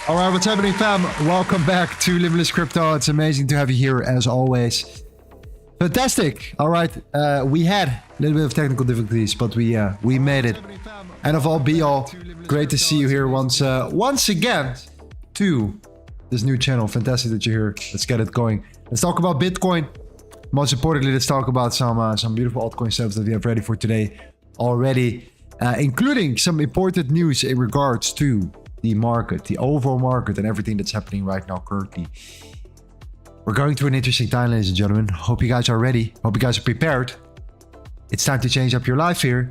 All right, what's happening, fam? Welcome back to Limitless Crypto. It's amazing to have you here as always. Fantastic. All right, we had a little bit of technical difficulties, but we made it. And of all be all, great to see you here once again to this new channel. Fantastic that you're here. Let's get it going. Let's talk about Bitcoin. Most importantly, let's talk about some beautiful altcoin steps that we have ready for today already, including some important news in regards to the market, the overall market, and everything that's happening right now currently. We're going through an interesting time, ladies and gentlemen. Hope you guys are ready. Hope you guys are prepared. It's time to change up your life here.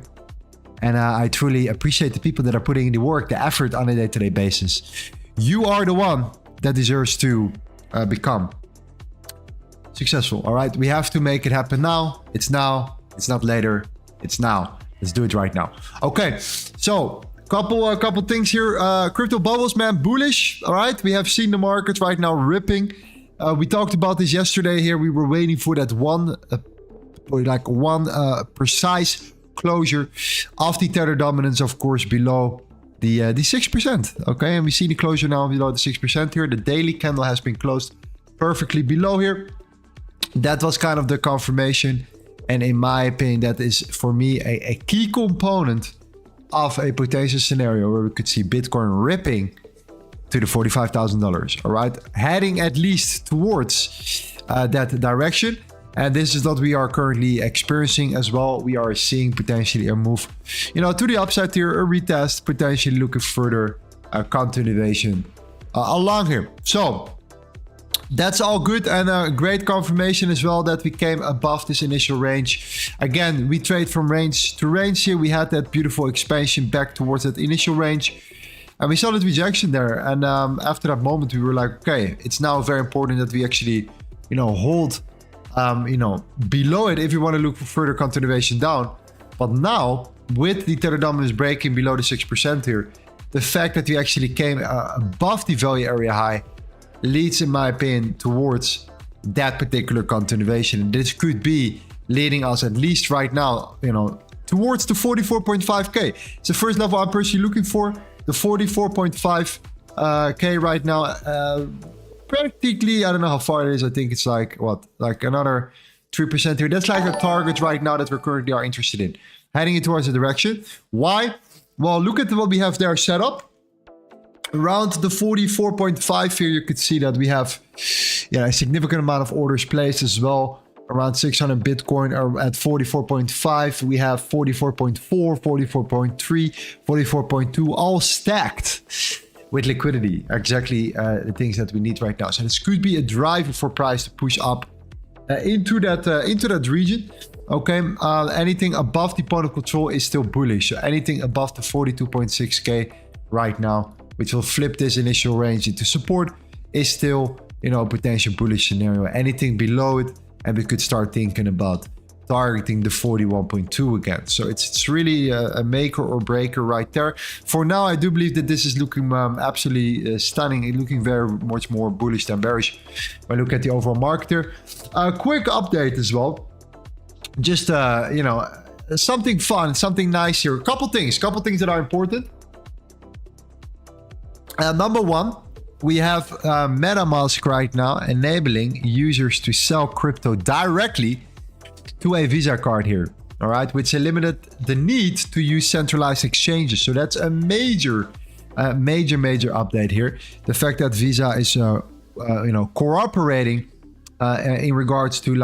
And I truly appreciate the people that are putting in the work, the effort on a day-to-day basis. You are the one that deserves to become successful, all right? We have to make it happen now. It's now. It's not later. It's now. Let's do it right now. Okay, so couple things here. Crypto bubbles, man, bullish. All right, we have seen the markets right now ripping. We talked about this yesterday here. We were waiting for that one precise closure of the tether dominance, of course, below the 6%. Okay, and we see the closure now below the 6% here. The daily candle has been closed perfectly below here. That was kind of the confirmation, and in my opinion, that is for me a key component of a potential scenario where we could see Bitcoin ripping to the $45,000, all right? Heading at least towards that direction. And this is what we are currently experiencing as well. We are seeing potentially a move, to the upside here, a retest, potentially looking further continuation along here. So that's all good, and a great confirmation as well that we came above this initial range. Again, we trade from range to range here. We had that beautiful expansion back towards that initial range, and we saw that rejection there. And after that moment, we were like, okay, it's now very important that we actually, hold, below it if you want to look for further continuation down. But now, with the tether dominance breaking below the 6% here, the fact that we actually came above the value area high leads, in my opinion, towards that particular continuation. And this could be leading us, at least right now, towards the 44.5k. It's the first level I'm personally looking for, the 44.5k right now. Practically, I don't know how far it is. I think it's like another 3% here. That's like a target right now that we currently are interested in, heading it towards the direction. Why? Well, look at what we have there set up. Around the 44.5 here, you could see that we have a significant amount of orders placed as well. Around 600 Bitcoin are at 44.5. We have 44.4, 44.3, 44.2, all stacked with liquidity. Exactly the things that we need right now. So this could be a driver for price to push up into that region. Okay, anything above the point of control is still bullish. So anything above the 42.6k right now, which will flip this initial range into support, is still, a potential bullish scenario. Anything below it, and we could start thinking about targeting the 41.2 again. So it's really a maker or breaker right there. For now, I do believe that this is looking absolutely stunning, looking very much more bullish than bearish when I look at the overall market here. A quick update as well. Just, something fun, something nice here. Couple things that are important. Number one, we have MetaMask right now enabling users to sell crypto directly to a Visa card here, all right, which eliminated the need to use centralized exchanges. So that's a major update here. The fact that Visa is, cooperating in regards to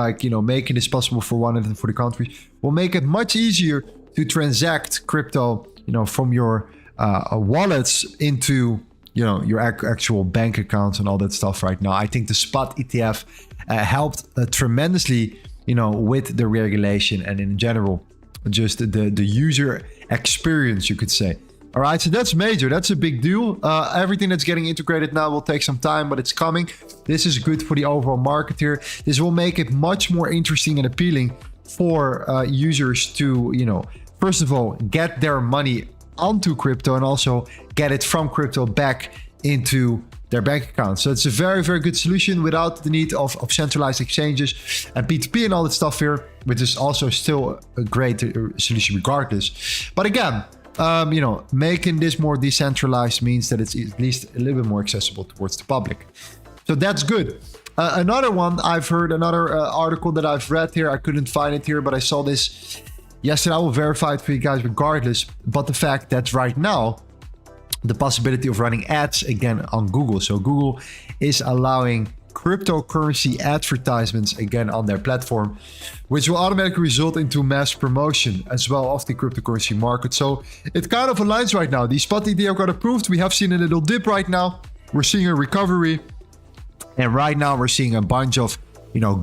making this possible for 140 countries will make it much easier to transact crypto, from your wallets into your actual bank accounts and all that stuff right now. I think the spot ETF helped tremendously, with the regulation and in general, just the user experience, you could say. All right, so that's major. That's a big deal. Everything that's getting integrated now will take some time, but it's coming. This is good for the overall market here. This will make it much more interesting and appealing for users to, first of all, get their money onto crypto and also get it from crypto back into their bank account. So it's a very, very good solution without the need of centralized exchanges and P2P and all that stuff here, which is also still a great solution regardless. But again, making this more decentralized means that it's at least a little bit more accessible towards the public. So that's good. Another one I've heard, another article that I've read here, I couldn't find it here, but I saw this yesterday. I will verify it for you guys regardless. But the fact that right now, the possibility of running ads again on Google. So Google is allowing cryptocurrency advertisements again on their platform, which will automatically result into mass promotion as well of the cryptocurrency market. So it kind of aligns right now. The spot ETF got approved. We have seen a little dip right now. We're seeing a recovery. And right now we're seeing a bunch of,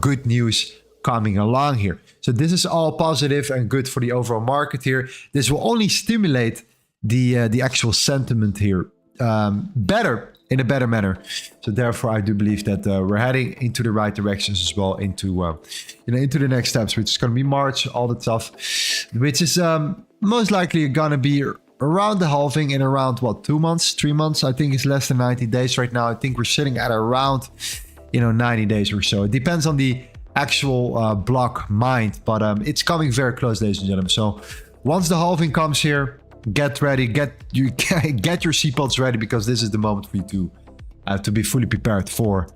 good news coming along here. So this is all positive and good for the overall market here. This will only stimulate the actual sentiment here in a better manner. So therefore, I do believe that we're heading into the right directions as well into into the next steps, which is going to be March, all that stuff, which is most likely going to be around the halving in around 2 months, 3 months. I think it's less than 90 days right now. I think we're sitting at around 90 days or so. It depends on the actual block mined, but it's coming very close, ladies and gentlemen. So once the halving comes here, get ready, get your seatbelts ready, because this is the moment for you to be fully prepared for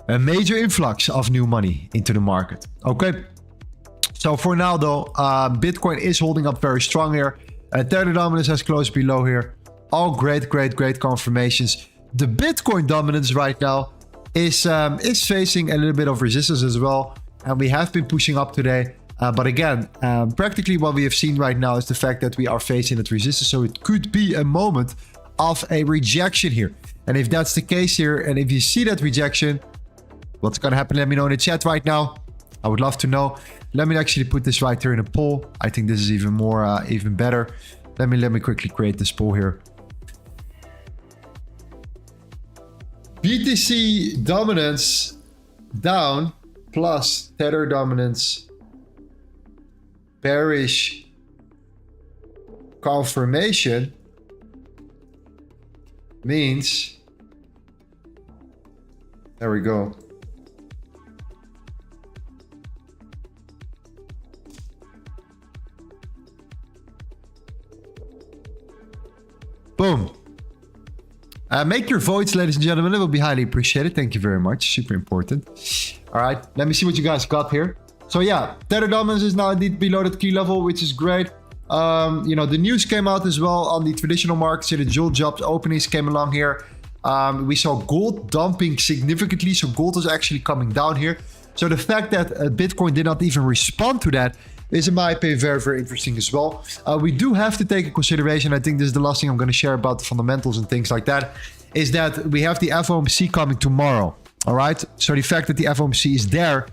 a major influx of new money into the market. Okay, so for now though, Bitcoin is holding up very strong here. Tether dominance has closed below here. All great confirmations. The Bitcoin dominance right now is facing a little bit of resistance as well, and we have been pushing up today. But again, practically what we have seen right now is the fact that we are facing that resistance. So it could be a moment of a rejection here. And if that's the case here, and if you see that rejection, what's going to happen? Let me know in the chat right now. I would love to know. Let me actually put this right here in a poll. I think this is even more, even better. Let me quickly create this poll here. BTC dominance down plus Tether dominance bearish confirmation means, there we go. Boom. Make your votes, ladies and gentlemen. It will be highly appreciated. Thank you very much. Super important. All right. Let me see what you guys got here. So yeah, Tether dominance is now indeed below that key level, which is great. The news came out as well on the traditional markets. The jewel jobs openings came along here. We saw gold dumping significantly. So gold is actually coming down here. So the fact that Bitcoin did not even respond to that is, in my opinion, very interesting as well. We do have to take in consideration, I think this is the last thing I'm going to share about the fundamentals and things like that, is that we have the FOMC coming tomorrow. All right. So the fact that the FOMC is there,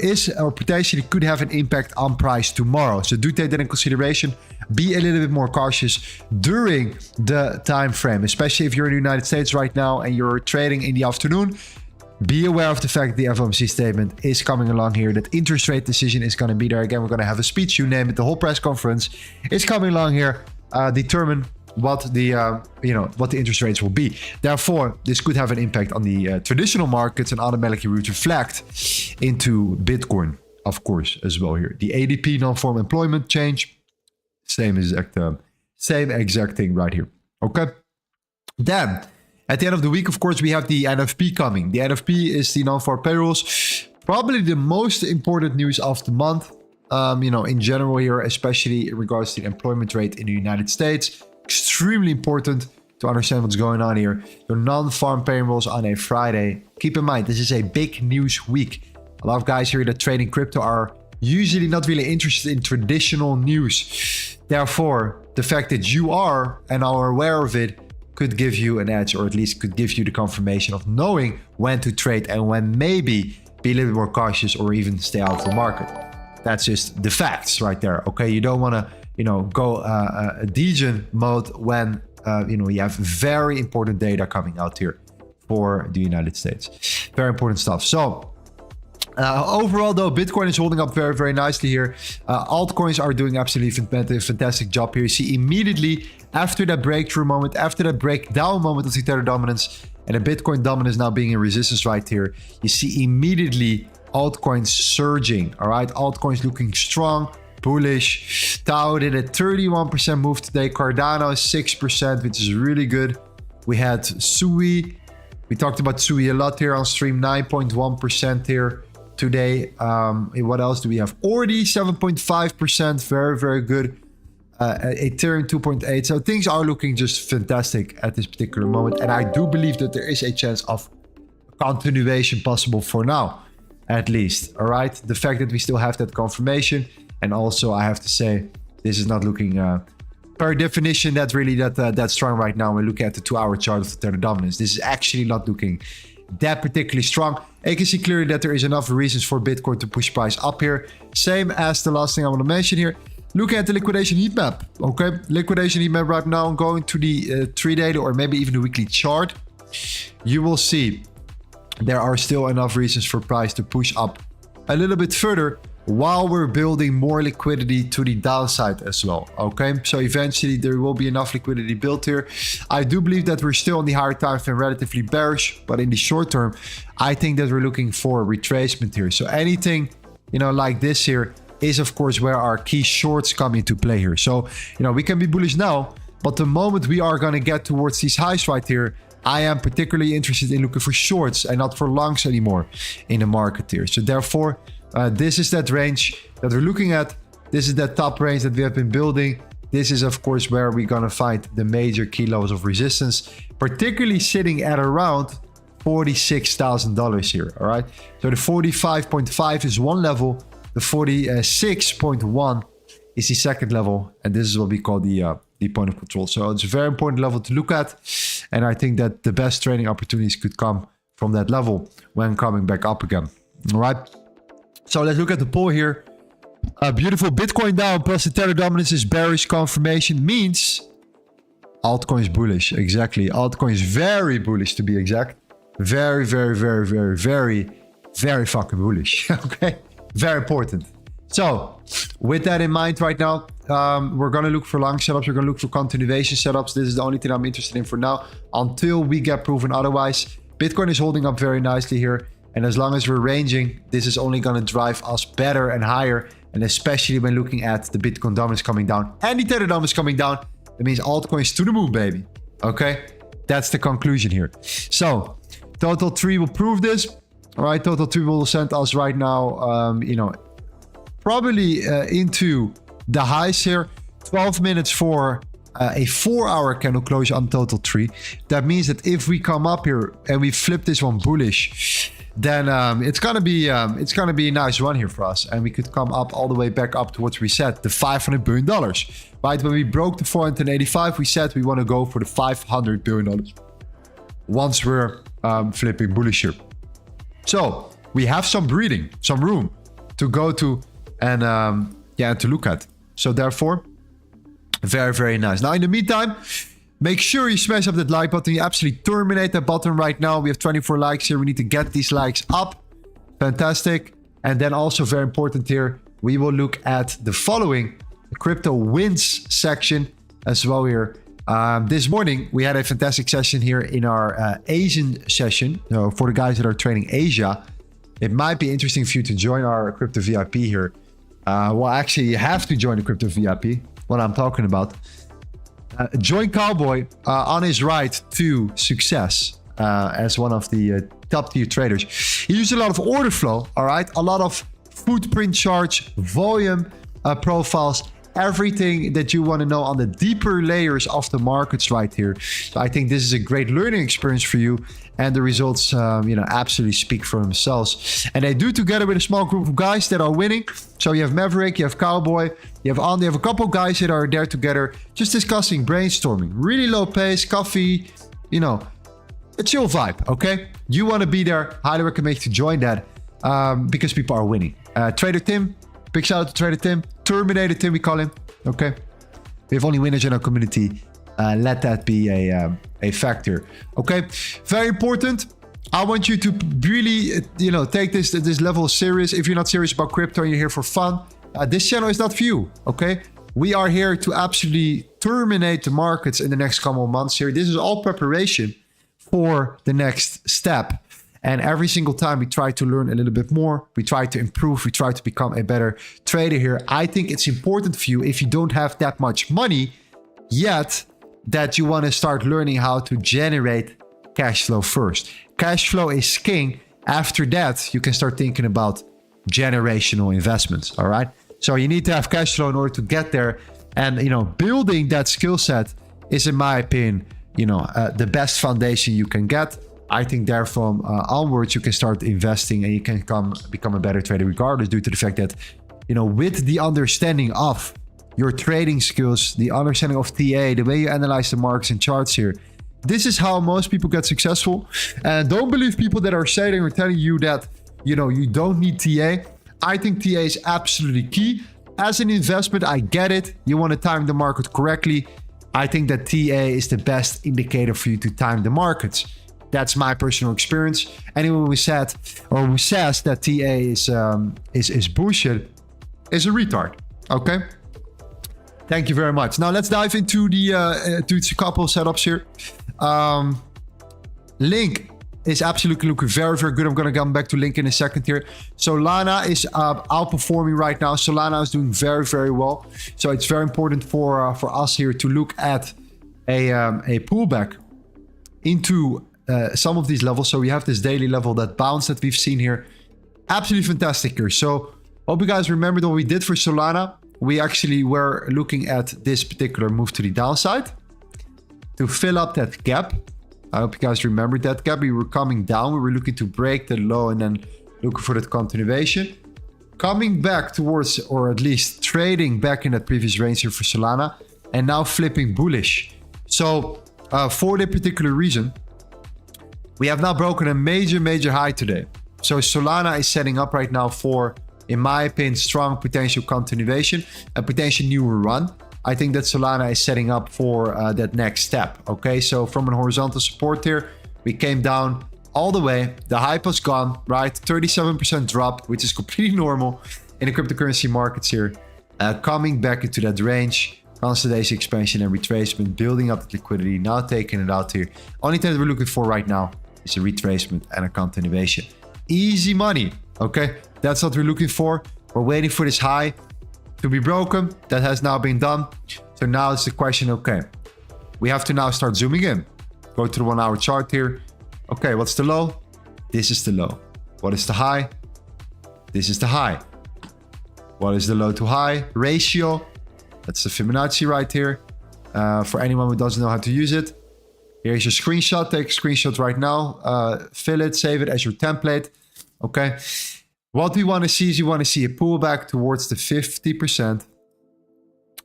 is or potentially could have an impact on price tomorrow. So do take that in consideration. Be a little bit more cautious during the time frame, especially if you're in the United States right now and you're trading in the afternoon. Be aware of the fact that the FOMC statement is coming along here. That interest rate decision is going to be there. Again, we're going to have a speech, you name it. The whole press conference is coming along here. Determine what the what the interest rates will be. Therefore, this could have an impact on the traditional markets and automatically reflect into Bitcoin, of course, as well here. The ADP, non-farm employment change, same exact thing right here. Okay. Then at the end of the week, of course, we have the NFP coming. The NFP is the non-farm payrolls, probably the most important news of the month. In general here, especially in regards to the employment rate in the United States. Extremely important to understand what's going on here. The non-farm payrolls on a Friday. Keep in mind, this is a big news week. A lot of guys here that trade in crypto are usually not really interested in traditional news. Therefore, the fact that you are and are aware of it could give you an edge, or at least could give you the confirmation of knowing when to trade and when maybe be a little bit more cautious or even stay out of the market. That's just the facts right there. Okay, you don't want to, go a degen mode when you have very important data coming out here for the United States. Very important stuff. So overall, though, Bitcoin is holding up very nicely here. Altcoins are doing absolutely fantastic job here. You see immediately after that breakthrough moment, after that breakdown moment of the Tether dominance and the Bitcoin dominance now being in resistance right here, you see immediately altcoins surging. All right, altcoins looking strong. bullish. Tao did a 31% move today. Cardano is 6%, which is really good. We had Sui. We talked about Sui a lot here on stream, 9.1% here today. What else do we have? Ordi, 7.5%, very, very good. Ethereum 2.8. So things are looking just fantastic at this particular moment. And I do believe that there is a chance of continuation possible for now, at least. All right. The fact that we still have that confirmation. And also, I have to say, this is not looking, per definition, that's really that strong right now. When we look at the 2-hour chart of the Tether dominance, this is actually not looking that particularly strong. You can see clearly that there is enough reasons for Bitcoin to push price up here. Same as the last thing I want to mention here. Look at the liquidation heat map. Okay, liquidation heat map right now. Going to the 3-day or maybe even the weekly chart, you will see there are still enough reasons for price to push up a little bit further while we're building more liquidity to the downside as well. Okay, so eventually there will be enough liquidity built here. I do believe that we're still on the higher time frame, relatively bearish, but in the short term, I think that we're looking for retracement here. So anything, you know, like this here is of course where our key shorts come into play here. So, you know, we can be bullish now, but the moment we are going to get towards these highs right here, I am particularly interested in looking for shorts and not for longs anymore in the market here. So therefore, this is that range that we're looking at. This is that top range that we have been building. This is of course where we're going to find the major key levels of resistance, particularly sitting at around $46,000 here. All right. So the 45.5 is one level. The 46.1 is the second level. And this is what we call the point of control. So it's a very important level to look at. And I think that the best trading opportunities could come from that level when coming back up again. All right. So let's look at the poll here. Beautiful. Bitcoin down plus the Tether dominance is bearish. Confirmation means altcoins bullish. Exactly. Altcoins very bullish to be exact. Very, very, very, very, very, very fucking bullish. Okay. Very important. So with that in mind right now, we're going to look for long setups. We're going to look for continuation setups. This is the only thing I'm interested in for now until we get proven otherwise. Bitcoin is holding up very nicely here. And as long as we're ranging, this is only going to drive us better and higher. And especially when looking at the Bitcoin dominance coming down and the Tether dominance coming down, that means altcoins to the moon, baby. Okay, that's the conclusion here. So Total 3 will prove this. All right, Total 3 will send us right now, you know, probably into the highs here. 12 minutes for a 4-hour candle closure on Total 3. That means that if we come up here and we flip this one bullish, then it's gonna be a nice run here for us, and we could come up all the way back up towards reset the $500 billion. Right, when we broke the 485, we said we want to go for the $500 billion once we're flipping bullish here. So we have some breathing, some room to go to and yeah, to look at. So therefore, very, very nice. Now in the meantime, make sure you smash up that like button. You absolutely terminate that button right now. We have 24 likes here. We need to get these likes up. Fantastic. And then also very important here, we will look at the following crypto wins section as well here. This morning, we had a fantastic session here in our Asian session. So for the guys that are trading Asia, it might be interesting for you to join our crypto VIP here. Well, actually, you have to join the crypto VIP, what I'm talking about. Join Cowboy on his ride to success as one of the top tier traders. He used a lot of order flow, all right? A lot of footprint charts, volume profiles, everything that you want to know on the deeper layers of the markets right here. So I think this is a great learning experience for you, and the results, you know, absolutely speak for themselves. And they do together with a small group of guys that are winning. So you have Maverick, you have Cowboy, you have Andy, you have a couple of guys that are there together, just discussing, brainstorming, really low pace, coffee, you know, a chill vibe. Okay, you want to be there? Highly recommend you to join that because people are winning. Trader Tim. Big shout out to Trader Tim. Terminator Tim, we call him. Okay. We have only winners in our community. Let that be a factor. Okay. Very important. I want you to really, you know, take this level serious. If you're not serious about crypto and you're here for fun, this channel is not for you. Okay. We are here to absolutely terminate the markets in the next couple of months here. This is all preparation for the next step. And every single time we try to learn a little bit more, we try to improve, we try to become a better trader here. I think it's important for you, if you don't have that much money yet, that you want to start learning how to generate cash flow first. Cash flow is king. After that, you can start thinking about generational investments. All right. So you need to have cash flow in order to get there. And, building that skill set is, in my opinion, the best foundation you can get. I think therefrom onwards, you can start investing and you can become a better trader regardless, due to the fact that, with the understanding of your trading skills, the understanding of TA, the way you analyze the markets and charts here, this is how most people get successful. And don't believe people that are saying or telling you that, you don't need TA. I think TA is absolutely key. As an investment, I get it. You want to time the market correctly. I think that TA is the best indicator for you to time the markets. That's my personal experience. Anyone who says that TA is bullshit is a retard. Okay. Thank you very much. Now let's dive into the couple setups here. Link is absolutely looking very, very good. I'm going to come back to Link in a second here. Solana is outperforming right now. Solana is doing very, very well. So it's very important for us here to look at a pullback into some of these levels. So we have this daily level, that bounce that we've seen here. Absolutely fantastic here. So hope you guys remembered what we did for Solana. We actually were looking at this particular move to the downside to fill up that gap. I hope you guys remembered that gap. We were coming down. We were looking to break the low and then looking for that continuation. Coming back towards, or at least trading back in that previous range here for Solana, and now flipping bullish. So for that particular reason, we have now broken a major, major high today. So Solana is setting up right now for, in my opinion, strong potential continuation, a potential newer run. I think that Solana is setting up for that next step. Okay, so from an horizontal support here, we came down all the way. The hype was gone, right? 37% drop, which is completely normal in the cryptocurrency markets here. Coming back into that range, consolidation, expansion, and retracement, building up the liquidity, now taking it out here. Only thing that we're looking for right now is a retracement and a continuation. Easy money, okay? That's what we're looking for. We're waiting for this high to be broken. That has now been done. So now it's the question, okay, we have to now start zooming in. Go to the 1 hour chart here. Okay, what's the low? This is the low. What is the high? This is the high. What is the low to high ratio? That's the Fibonacci right here. For anyone who doesn't know how to use it, here's your screenshot. Take a screenshot right now. Fill it, save it as your template. Okay. What we want to see is you want to see a pullback towards the 50%.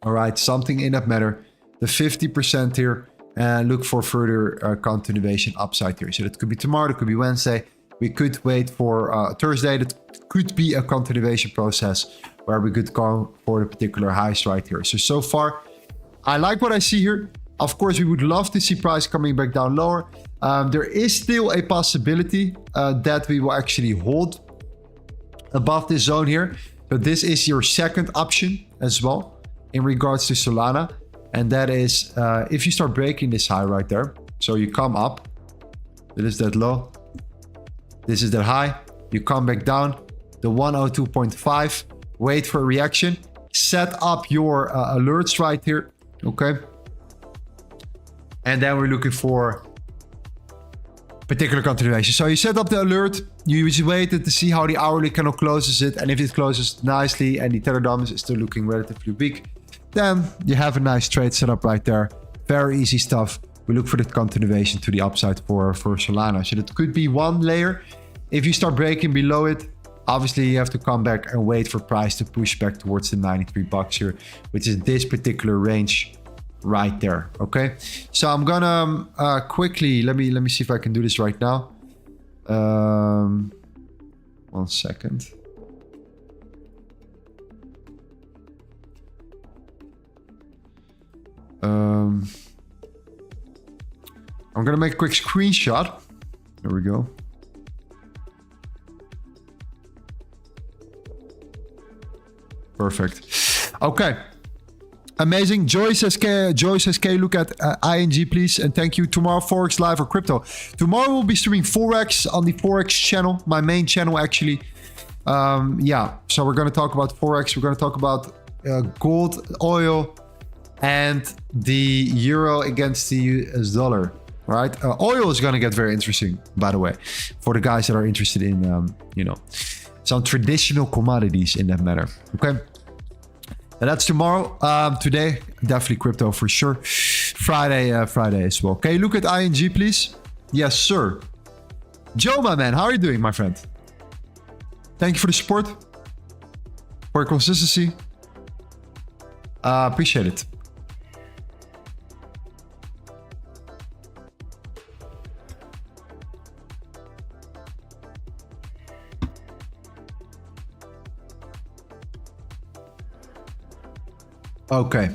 All right, something in that matter. The 50% here, and look for further continuation upside here. So that could be tomorrow, that could be Wednesday. We could wait for Thursday. That could be a continuation process where we could go for the particular highs right here. So far, I like what I see here. Of course, we would love to see price coming back down lower. There is still a possibility that we will actually hold above this zone here. So this is your second option as well in regards to Solana. And that is if you start breaking this high right there. So you come up, it is that low. This is that high. You come back down, the 102.5, wait for a reaction, set up your alerts right here. Okay. And then we're looking for particular continuation. So you set up the alert, you just waited to see how the hourly candle closes it, and if it closes nicely and the tether dominance is still looking relatively weak, then you have a nice trade set up right there. Very easy stuff. We look for the continuation to the upside for Solana. So that could be one layer. If you start breaking below it, obviously you have to come back and wait for price to push back towards the 93 bucks here, which is this particular range right there. Okay, so I'm gonna quickly let me see if I can do this right now. 1 second. I'm gonna make a quick screenshot. There we go. Perfect. Okay. Amazing. Joy says, look at ING, please. And thank you. Tomorrow, Forex Live or crypto. Tomorrow we'll be streaming Forex on the Forex channel, my main channel, actually. Yeah, so we're going to talk about Forex. We're going to talk about gold, oil, and the euro against the US dollar, right? Oil is going to get very interesting, by the way, for the guys that are interested in, you know, some traditional commodities in that matter. Okay. And that's tomorrow. Today, definitely crypto for sure. Friday as well. Okay, look at ING, please. Yes, sir. Joe, my man, how are you doing, my friend? Thank you for the support, for your consistency. Appreciate it. Okay.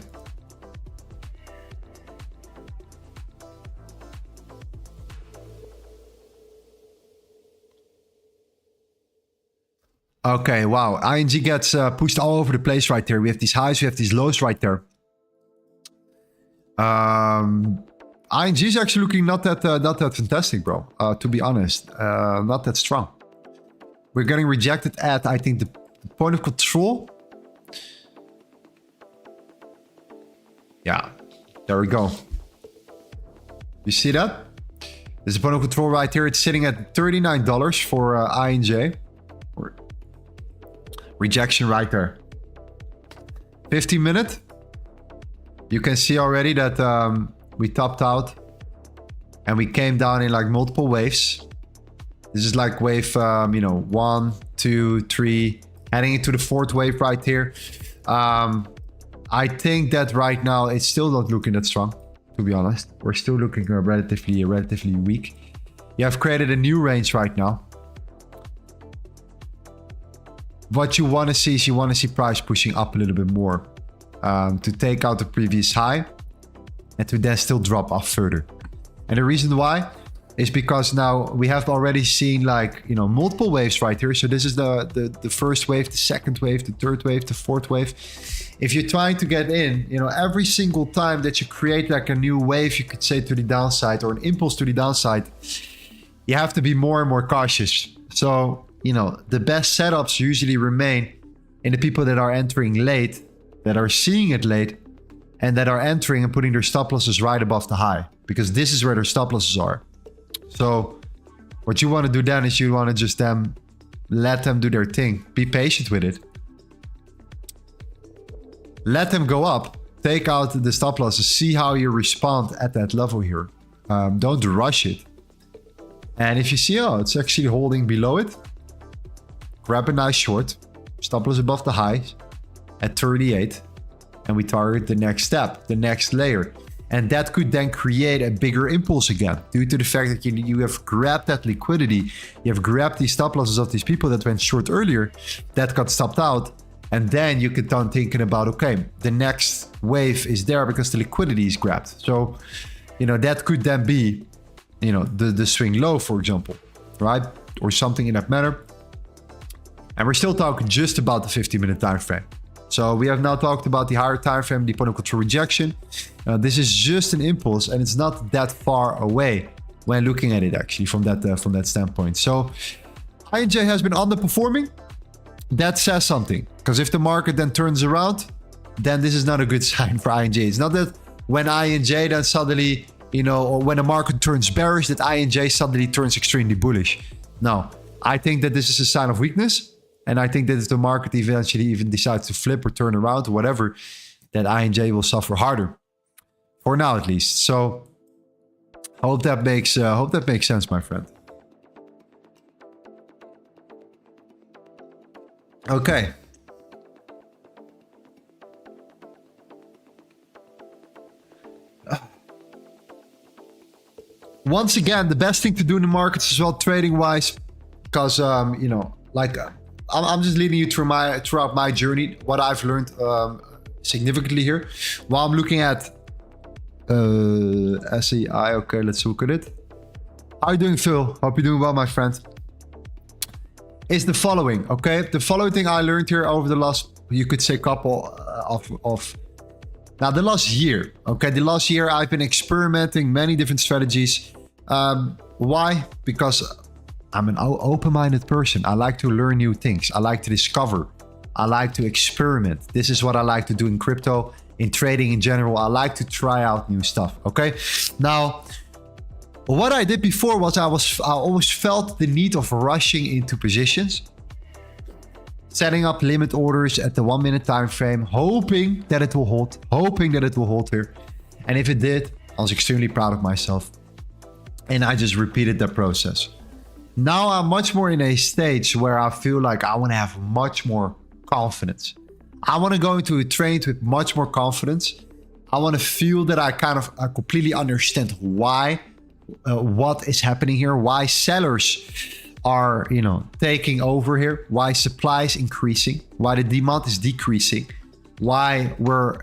Okay, wow. ING gets pushed all over the place right there. We have these highs, we have these lows right there. ING is actually looking not that fantastic, bro. To be honest, not that strong. We're getting rejected at, I think, the point of control. Yeah, there we go. You see that? There's a point of control right here. It's sitting at $39 for ING. Rejection right there. 15-minute. You can see already that we topped out and we came down in like multiple waves. This is like wave, you know, 1, 2, 3, heading into the 4th wave right here. I think that right now it's still not looking that strong, to be honest. We're still looking relatively weak. You have created a new range right now. What you want to see is you want to see price pushing up a little bit more to take out the previous high and to then still drop off further. And the reason why is because now we have already seen like, you know, multiple waves right here. So this is the first wave, the second wave, the third wave, the fourth wave. If you're trying to get in, you know, every single time that you create like a new wave, you could say to the downside or an impulse to the downside, you have to be more and more cautious. So, you know, the best setups usually remain in the people that are entering late, that are seeing it late, and that are entering and putting their stop losses right above the high, because this is where their stop losses are. So what you want to do then is you want to just let them do their thing. Be patient with it. Let them go up. Take out the stop losses. See how you respond at that level here. Don't rush it. And if you see, oh, it's actually holding below it, grab a nice short. Stop loss above the high at 38. And we target the next step, the next layer. And that could then create a bigger impulse again, due to the fact that you have grabbed that liquidity. You have grabbed these stop losses of these people that went short earlier, that got stopped out. And then you could start thinking about, okay, the next wave is there because the liquidity is grabbed. So, you know, that could then be, you know, the swing low, for example, right? Or something in that manner. And we're still talking just about the 50-minute time frame. So we have now talked about the higher time frame, the point of control rejection. This is just an impulse, and it's not that far away when looking at it actually from that standpoint. So ING has been underperforming. That says something, because if the market then turns around, then this is not a good sign for ING. It's not that when ING then suddenly, you know, or when the market turns bearish, that ING suddenly turns extremely bullish. No, I think that this is a sign of weakness. And I think that if the market eventually even decides to flip or turn around or whatever, that ING will suffer harder. For now, at least. So I hope that makes sense, my friend. Okay. Once again, the best thing to do in the markets as well, trading wise, because you know, like I'm just leading you throughout my journey, what I've learned significantly here. While I'm looking at SEI, okay, let's look at it. How are you doing, Phil? Hope you're doing well, my friend. Is the following, okay? The following thing I learned here over the last, you could say, couple of Now, the last year, okay, the last year I've been experimenting many different strategies. Why? Because I'm an open-minded person. I like to learn new things. I like to discover. I like to experiment. This is what I like to do in crypto, in trading in general. I like to try out new stuff, okay? Now, what I did before was I always felt the need of rushing into positions, setting up limit orders at the 1 minute time frame, hoping that it will hold here. And if it did, I was extremely proud of myself. And I just repeated that process. Now I'm much more in a stage where I feel like I want to have much more confidence. I want to go into a trade with much more confidence. I want to feel that I completely understand why, what is happening here, why sellers are, taking over here, why supply is increasing, why the demand is decreasing, why we're,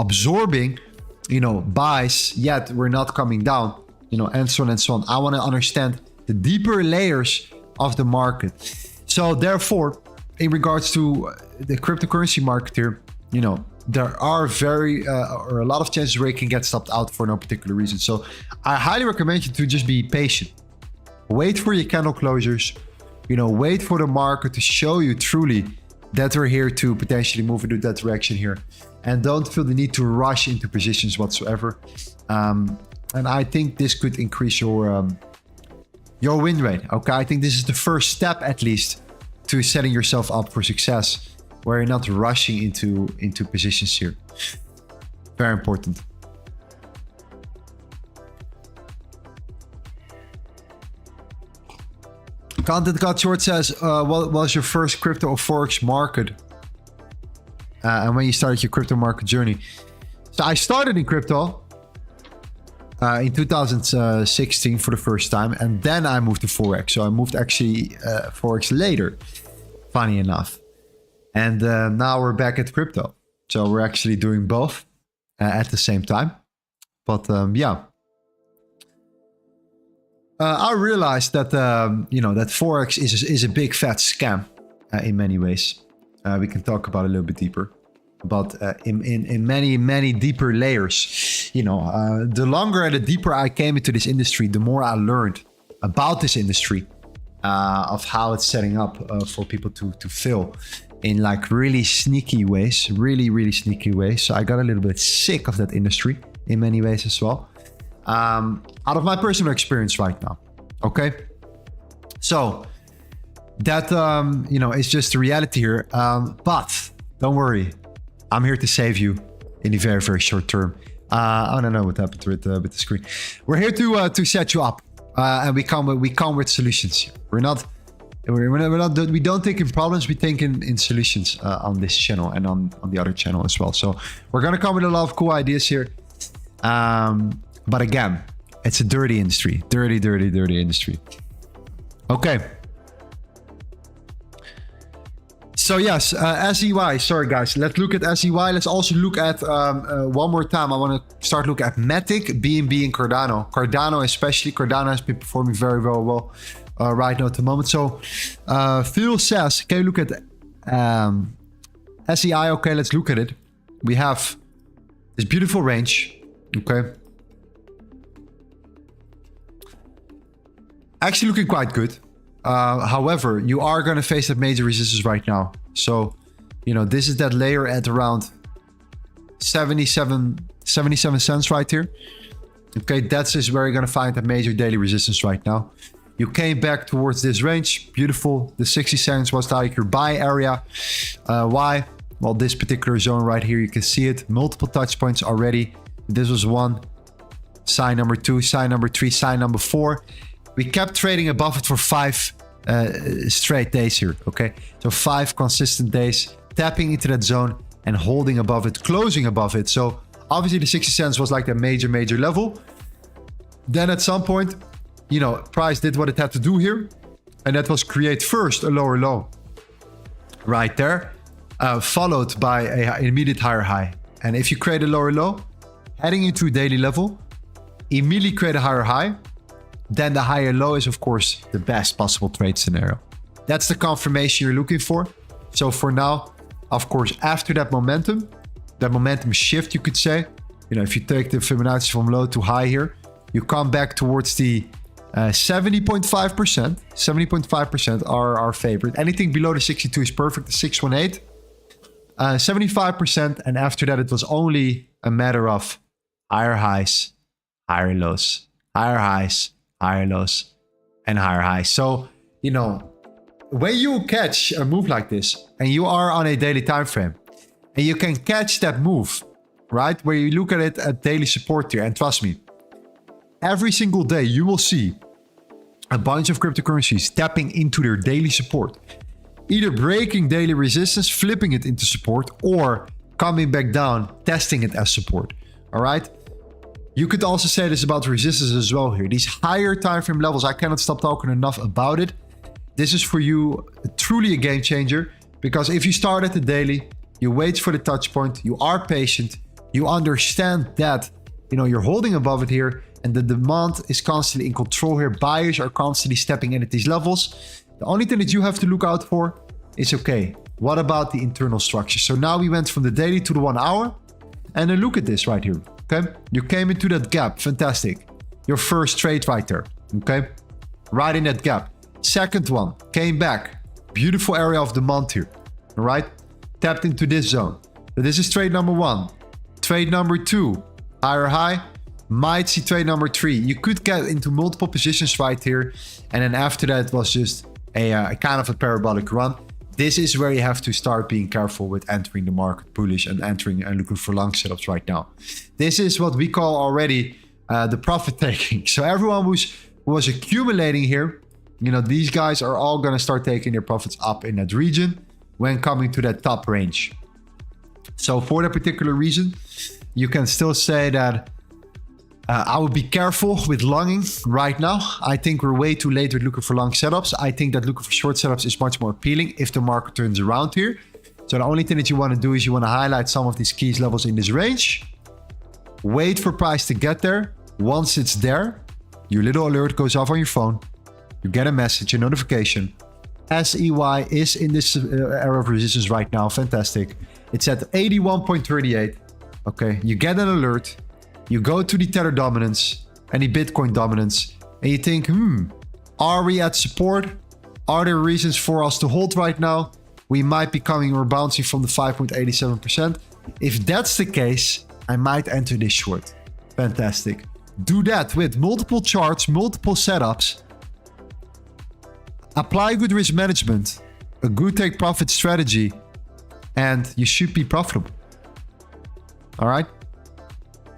absorbing, buys, yet we're not coming down, and so on and so on. I want to understand the deeper layers of the market. So therefore, in regards to the cryptocurrency market here, there are a lot of chances where it can get stopped out for no particular reason. So I highly recommend you to just be patient. Wait for your candle closures, wait for the market to show you truly that we're here to potentially move into that direction here. And don't feel the need to rush into positions whatsoever. And I think this could increase your win rate. Okay, I think this is the first step, at least, to setting yourself up for success, where you're not rushing into positions here. Very important. Content Got Short says, what was your first crypto or forex market? And when you started your crypto market journey? So I started in crypto in 2016 for the first time, and then I moved to forex. So I moved actually forex later, funny enough. And now we're back at crypto. So we're actually doing both at the same time. But yeah. I realized that that forex is a big fat scam in many ways. We can talk about it a little bit deeper, but in many deeper layers. The longer and the deeper I came into this industry, the more I learned about this industry, of how it's setting up for people to fail in like really sneaky ways, really sneaky ways. So I got a little bit sick of that industry in many ways as well. Out of my personal experience right now. Okay. So that, is just the reality here. But don't worry. I'm here to save you in the very, very short term. I don't know what happened with the screen. We're here to set you up. And we come with solutions here. We don't think in problems, we think in solutions on this channel and on the other channel as well. So we're going to come with a lot of cool ideas here. But again, it's a dirty industry. Dirty industry. Okay. So yes, SEY. Sorry guys, let's look at SEY. Let's also look at one more time. I want to start looking at Matic, BNB, and Cardano. Cardano especially. Cardano has been performing very well right now at the moment. So Phil says, can you look at SEI? Okay, let's look at it. We have this beautiful range. Okay. Actually looking quite good. However, you are going to face that major resistance right now. So, this is that layer at around 77 cents right here. Okay, that's just where you're going to find that major daily resistance right now. You came back towards this range. Beautiful. The 60 cents was like your buy area. Why? Well, this particular zone right here, you can see it. Multiple touch points already. This was one. Sign number 2, sign number 3, sign number 4. We kept trading above it for 5 straight days here, okay? So 5 consistent days, tapping into that zone and holding above it, closing above it. So obviously the 60 cents was like the major level. Then at some point, price did what it had to do here. And that was create first a lower low right there, followed by an immediate higher high. And if you create a lower low, heading into a daily level, immediately create a higher high, then the higher low is, of course, the best possible trade scenario. That's the confirmation you're looking for. So for now, of course, after that momentum, that momentum shift, you could say. You know, if you take the Fibonacci from low to high here, you come back towards the 70.5%. 70.5% are our favorite. Anything below the 62 is perfect. The 618, 75%. And after that, it was only a matter of higher highs, higher lows, higher highs, higher lows, and higher highs. So, you know, when you catch a move like this and you are on a daily time frame and you can catch that move, right? Where you look at it at daily support here, and trust me, every single day you will see a bunch of cryptocurrencies tapping into their daily support, either breaking daily resistance, flipping it into support, or coming back down, testing it as support. All right. You could also say this about resistance as well here. These higher time frame levels, I cannot stop talking enough about it. This is for you truly a game changer, because if you start at the daily, you wait for the touch point, you are patient, you understand that, you know, you're holding above it here, and the demand is constantly in control here. Buyers are constantly stepping in at these levels. The only thing that you have to look out for is, okay, what about the internal structure? So now we went from the daily to the 1 hour, and then look at this right here. Okay, you came into that gap, fantastic. Your first trade right there. Okay, right in that gap. Second one came back, beautiful area of demand here. All right, tapped into this zone. So this is trade number 1. Trade number 2, higher high. Might see trade number 3. You could get into multiple positions right here, and then after that it was just a kind of a parabolic run. This is where you have to start being careful with entering the market bullish and entering and looking for long setups right now. This is what we call already the profit taking. So everyone who was accumulating here, you know, these guys are all going to start taking their profits up in that region when coming to that top range. So for that particular reason, you can still say that I would be careful with longing right now. I think we're way too late with looking for long setups. I think that looking for short setups is much more appealing if the market turns around here. So the only thing that you want to do is you want to highlight some of these keys levels in this range. Wait for price to get there. Once it's there, your little alert goes off on your phone. You get a message, a notification. SEY is in this area of resistance right now. Fantastic. It's at 81.38. Okay, you get an alert. You go to the Tether dominance and the Bitcoin dominance, and you think, are we at support? Are there reasons for us to hold right now? We might be coming or bouncing from the 5.87%. If that's the case, I might enter this short. Fantastic. Do that with multiple charts, multiple setups. Apply good risk management, a good take profit strategy, and you should be profitable. All right.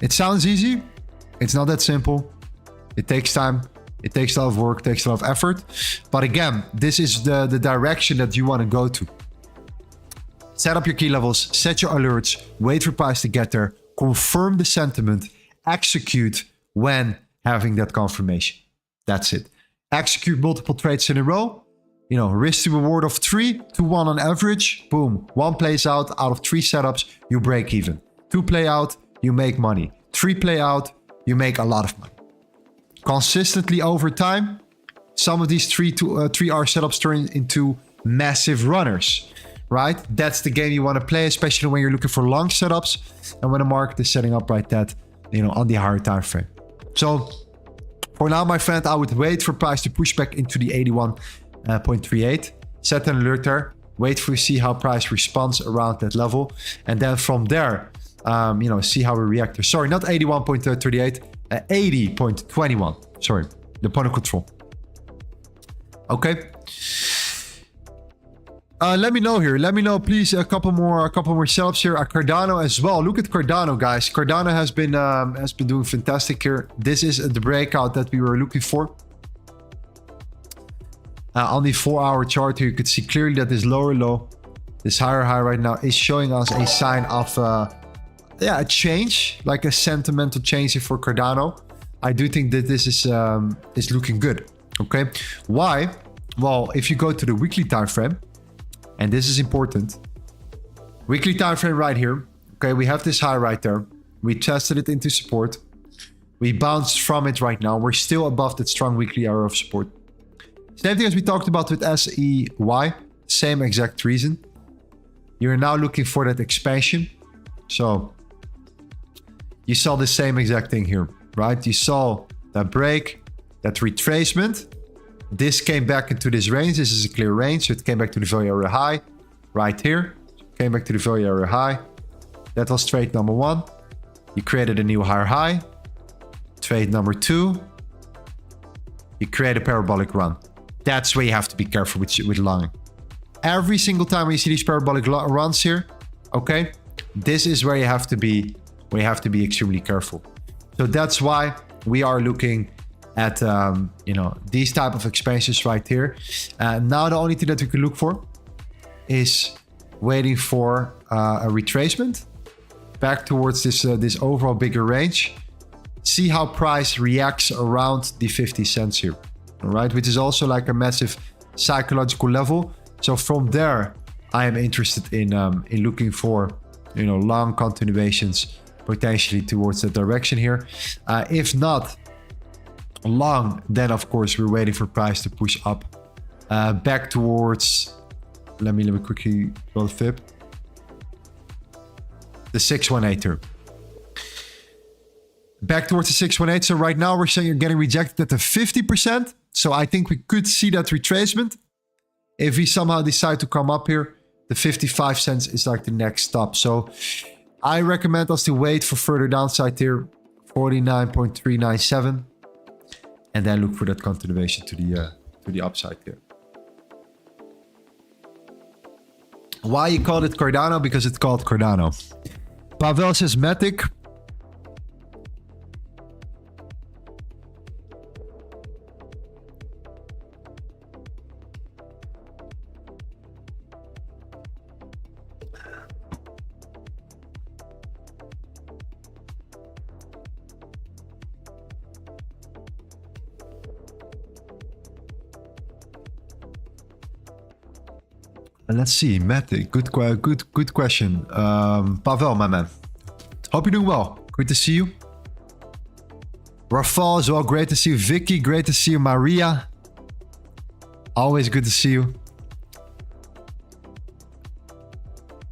It sounds easy. It's not that simple. It takes time. It takes a lot of work, takes a lot of effort. But again, this is the direction that you want to go to. Set up your key levels, set your alerts, wait for price to get there, confirm the sentiment, execute when having that confirmation. That's it. Execute multiple trades in a row. You know, risk to reward of 3 to 1 on average. Boom. 1 plays out of 3 setups, you break even. 2 play out, you make money. 3 play out, you make a lot of money. Consistently over time, some of these 3R setups turn into massive runners, right? That's the game you want to play, especially when you're looking for long setups and when the market is setting up like that, you know, on the higher time frame. So for now, my friend, I would wait for price to push back into the 81.38. Set an alert there. Wait for see how price responds around that level, and then from there, you know, see how we react. Sorry, not 81.38, 80.21. Sorry, the point of control. Okay. Let me know here. Let me know, please. A couple more setups here. Cardano as well. Look at Cardano, guys. Cardano has been doing fantastic here. This is the breakout that we were looking for. On the 4-hour chart here, you could see clearly that this lower low, this higher high right now, is showing us a sign of a change, like a sentimental change here for Cardano. I do think that this is looking good. Okay, why? Well, if you go to the weekly time frame, and this is important, weekly time frame right here. Okay, we have this high right there. We tested it into support. We bounced from it right now. We're still above that strong weekly area of support. Same thing as we talked about with SEY. Same exact reason. You're now looking for that expansion. So you saw the same exact thing here, right? You saw that break, that retracement. This came back into this range. This is a clear range. So it came back to the value area high right here. Came back to the value area high. That was trade number 1. You created a new higher high. Trade number 2. You create a parabolic run. That's where you have to be careful with longing. Every single time when you see these parabolic runs here, okay, this is where you have to be extremely careful. So that's why we are looking at these type of expansions right here. Now the only thing that we can look for is waiting for a retracement back towards this overall bigger range. See how price reacts around the 50 cents here, all right, which is also like a massive psychological level. So from there, I am interested in looking for long continuations potentially towards that direction here. If not long, then of course we're waiting for price to push up back towards. Let me quickly roll the fib. The 618 here. Back towards the 618. So right now we're saying you're getting rejected at the 50%. So I think we could see that retracement. If we somehow decide to come up here, the 55 cents is like the next stop. So I recommend us to wait for further downside here, 49.397, and then look for that continuation to the upside here. Why you called it Cardano? Because it's called Cardano. Pavel says Matic. Let's see, Matic. Good question. Pavel, my man. Hope you're doing well. Good to see you. Rafal as well. Great to see you. Vicky, great to see you. Maria. Always good to see you.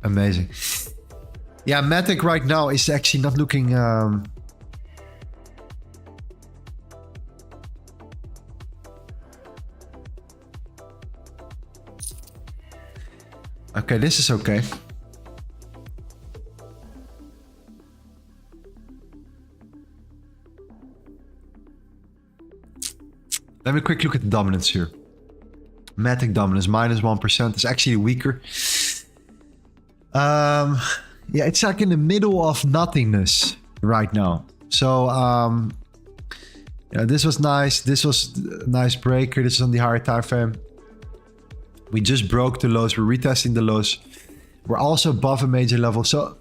Amazing. Yeah, Matic right now is actually not looking... Okay, this is okay. Let me quick look at the dominance here. Matic dominance -1% is actually weaker. Yeah, it's like in the middle of nothingness right now. So yeah, this was nice. This was a nice breaker. This is on the higher time frame. We just broke the lows. We're retesting the lows. We're also above a major level. So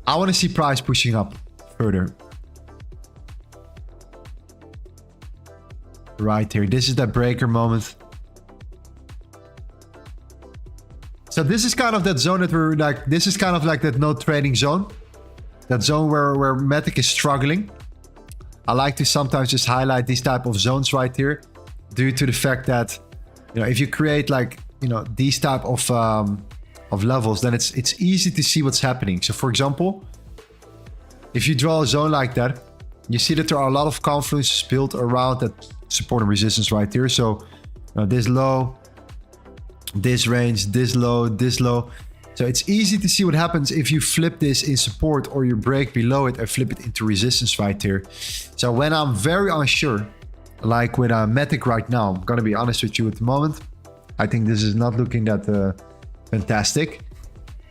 I want to see price pushing up further. Right here. This is that breaker moment. So this is kind of that zone that we're like, this is kind of like that no trading zone. That zone where Matic is struggling. I like to sometimes just highlight these type of zones right here. Due to the fact that, if you create like, these type of levels, then it's easy to see what's happening. So for example, if you draw a zone like that, you see that there are a lot of confluences built around that support and resistance right here. So this low, this range, this low, this low. So it's easy to see what happens if you flip this in support or you break below it and flip it into resistance right here. So when I'm very unsure, like with Matic right now, I'm gonna be honest with you at the moment. I think this is not looking that fantastic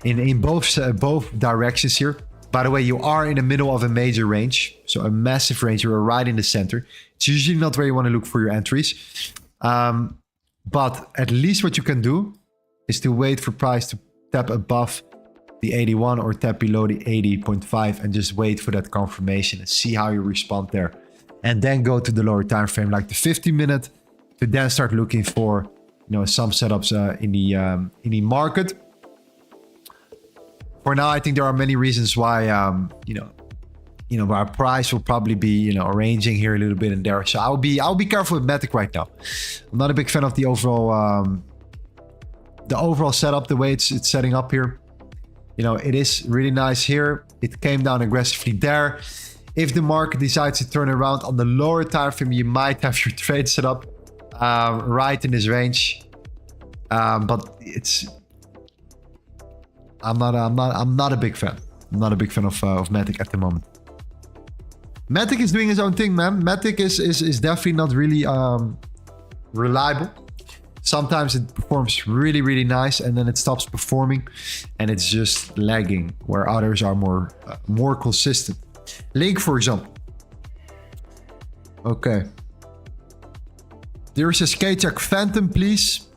in both directions here. By the way, you are in the middle of a major range, so a massive range. You're right in the center. It's usually not where you want to look for your entries. But at least what you can do is to wait for price to tap above the 81 or tap below the 80.5 and just wait for that confirmation and see how you respond there. And then go to the lower time frame, like the 50-minute, to then start looking for, some setups in the market. For now, I think there are many reasons why, our price will probably be, ranging here a little bit and there. So I'll be careful with Matic right now. I'm not a big fan of the overall setup, the way it's setting up here. You know, it is really nice here. It came down aggressively there. If the market decides to turn around on the lower time frame, you might have your trade set up right in this range. But it's I'm not a big fan. I'm not a big fan of Matic at the moment. Matic is doing his own thing, man. Matic is definitely not really reliable. Sometimes it performs really, really nice, and then it stops performing, and it's just lagging, where others are more consistent. Link, for example. Okay. There is a K-check Phantom, please.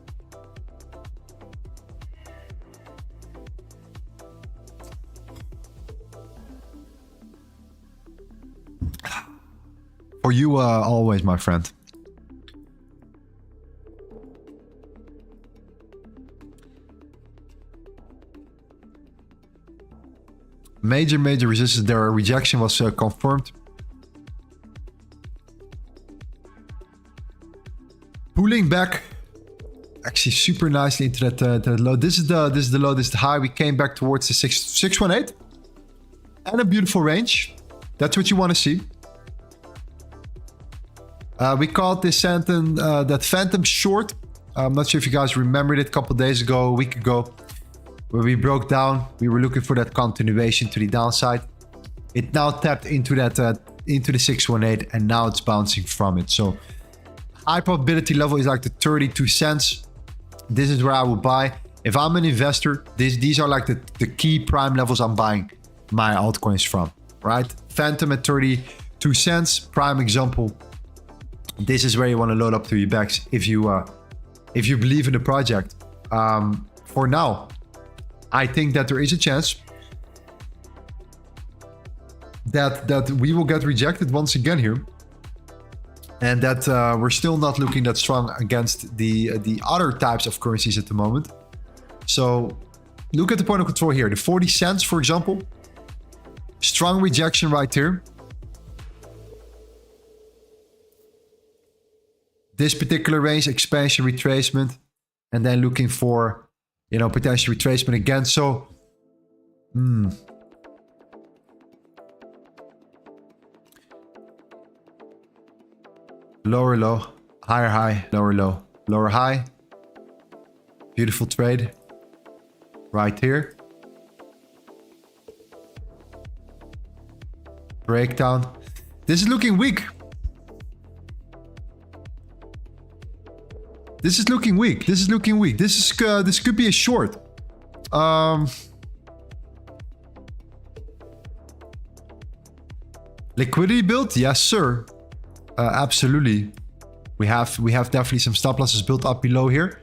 For you, always, my friend. Major resistance. Their rejection was confirmed. Pulling back, actually super nicely into that low. This is the low. This is the high. We came back towards the 618, and a beautiful range. That's what you want to see. We called this sentence that Phantom short. I'm not sure if you guys remembered it a couple days ago, a week ago, where we broke down. We were looking for that continuation to the downside. It now tapped into that into the 618, and now it's bouncing from it. So high probability level is like the 32 cents. This is where I will buy. If I'm an investor, these are like the key prime levels I'm buying my altcoins from, right? Phantom at 32 cents, prime example. This is where you want to load up to your bags if you believe in the project. For now, I think that there is a chance that we will get rejected once again here, and that we're still not looking that strong against the other types of currencies at the moment. So look at the point of control here, the 40 cents, for example. Strong rejection right here. This particular range, expansion, retracement, and then looking for, you know, potential retracement again. So, lower low, higher high, lower low, lower high. Beautiful trade right here. Breakdown. This is looking weak. This is looking weak. This is looking weak. This could be a short. Liquidity build? Yes, sir. Absolutely. We have definitely some stop losses built up below here.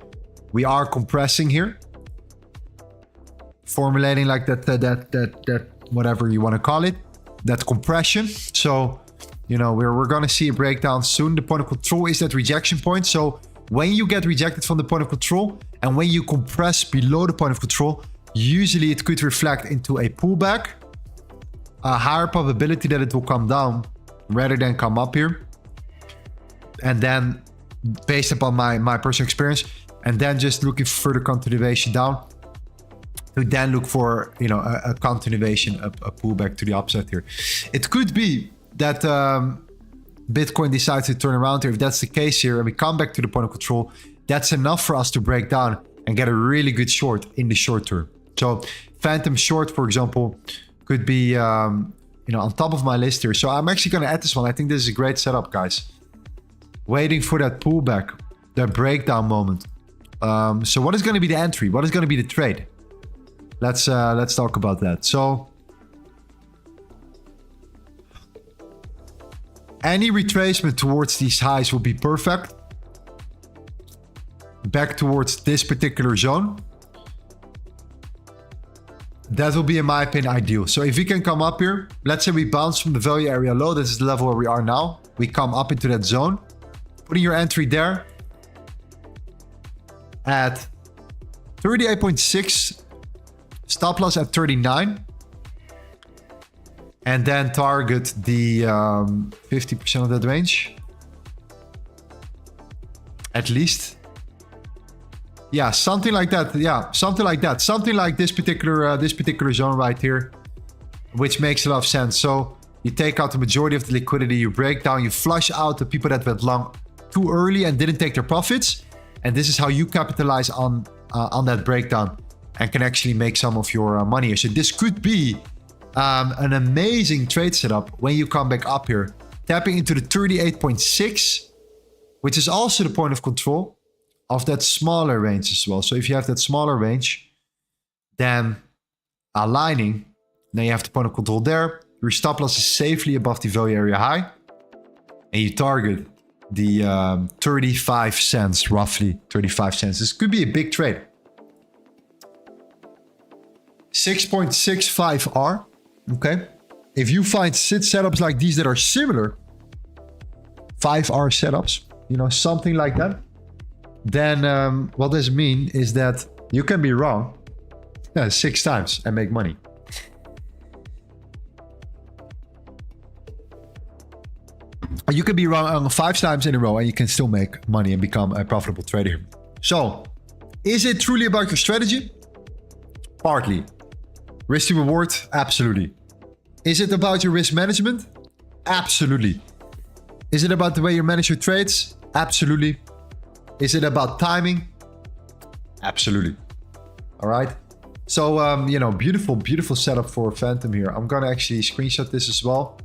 We are compressing here. Formulating like that whatever you want to call it. That compression. So, you know, we're gonna see a breakdown soon. The point of control is that rejection point. So when you get rejected from the point of control and when you compress below the point of control, usually it could reflect into a pullback, a higher probability that it will come down rather than come up here. And then based upon my personal experience, and then just looking for further continuation down, to then look for, you know, a continuation, a pullback to the upside here. It could be that Bitcoin decides to turn around here. If that's the case here, and we come back to the point of control, that's enough for us to break down and get a really good short in the short term. So Phantom short, for example, could be, you know, on top of my list here. So I'm actually going to add this one. I think this is a great setup, guys. Waiting for that pullback, that breakdown moment. So what is going to be the entry? What is going to be the trade? Let's talk about that. So any retracement towards these highs will be perfect. Back towards this particular zone. That will be, in my opinion, ideal. So if we can come up here, let's say we bounce from the value area low, this is the level where we are now. We come up into that zone. Putting your entry there at 38.6, stop loss at 39. And then target the 50% of that range. At least. Yeah, something like that. Yeah, something like that. Something like this particular zone right here, which makes a lot of sense. So you take out the majority of the liquidity, you break down, you flush out the people that went long too early and didn't take their profits. And this is how you capitalize on that breakdown and can actually make some of your money. So this could be an amazing trade setup when you come back up here. Tapping into the 38.6, which is also the point of control of that smaller range as well. So if you have that smaller range, then aligning, then you have the point of control there. Your stop loss is safely above the value area high. And you target the 35 cents, roughly 35 cents. This could be a big trade. 6.65 R, okay? If you find setups like these that are similar, 5R setups, you know, something like that, then what this means is that you can be wrong 6 times and make money. You can be wrong 5 times in a row and you can still make money and become a profitable trader. So, is it truly about your strategy? Partly. Risk to reward? Absolutely. Is it about your risk management? Absolutely. Is it about the way you manage your trades? Absolutely. Is it about timing? Absolutely. All right. So, you know, beautiful, beautiful setup for Phantom here. I'm going to actually screenshot this as well.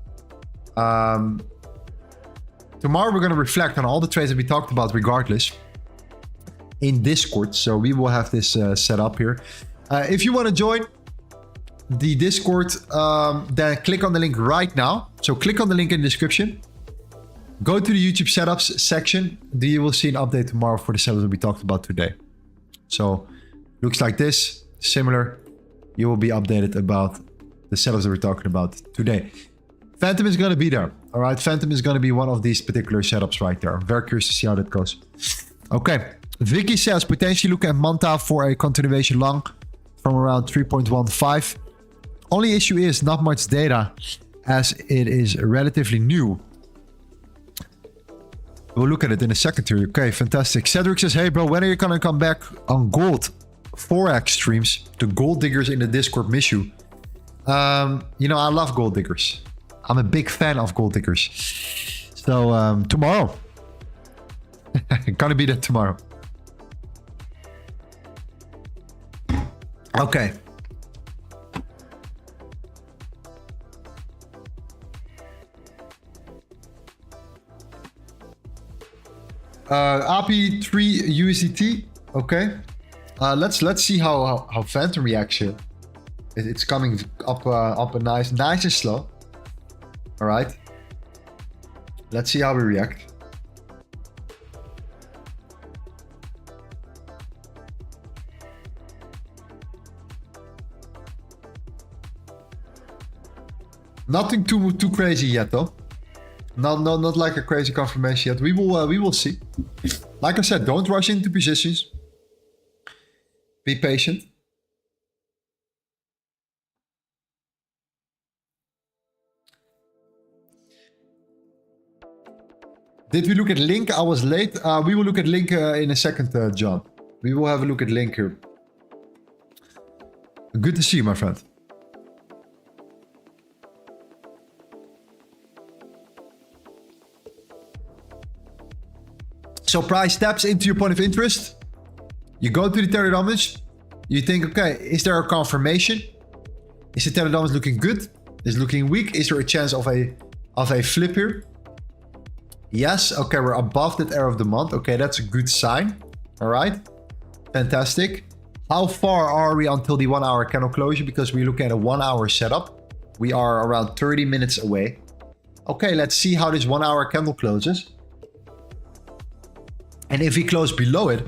Tomorrow, we're going to reflect on all the trades that we talked about regardless in Discord. So we will have this set up here. If you want to join the Discord, then click on the link right now. So click on the link in the description. Go to the YouTube setups section. You will see an update tomorrow for the setups that we talked about today. So looks like this, similar. You will be updated about the setups that we're talking about today. Phantom is going to be there. All right, Phantom is going to be one of these particular setups right there. I'm very curious to see how that goes. Okay, Vicky says potentially look at Manta for a continuation long from around 3.15. Only issue is not much data as it is relatively new. We'll look at it in a second here. Okay, fantastic. Cedric says, hey bro, when are you going to come back on gold Forex streams? The gold diggers in the Discord miss you. You know, I love gold diggers. I'm a big fan of gold diggers. So tomorrow. Gonna be there tomorrow. Okay. API 3 USDT. Okay. Let's see how Phantom reacts here. It's coming up a nice and slow. All right. Let's see how we react. Nothing too crazy yet, though. Not like a crazy confirmation yet. We will see. Like I said, don't rush into positions. Be patient. Did we look at Link? I was late. We will look at Link in a second, John. We will have a look at Link here. Good to see you, my friend. So price taps into your point of interest. You go to the Tether dominance. You think, okay, is there a confirmation? Is the Tether dominance looking good? Is it looking weak? Is there a chance of a flip here? Yes, okay, we're above that area of the month. Okay, that's a good sign. All right, fantastic. How far are we until the 1 hour candle closure? Because we look at a 1 hour setup. We are around 30 minutes away. Okay, let's see how this 1 hour candle closes. And if we close below it,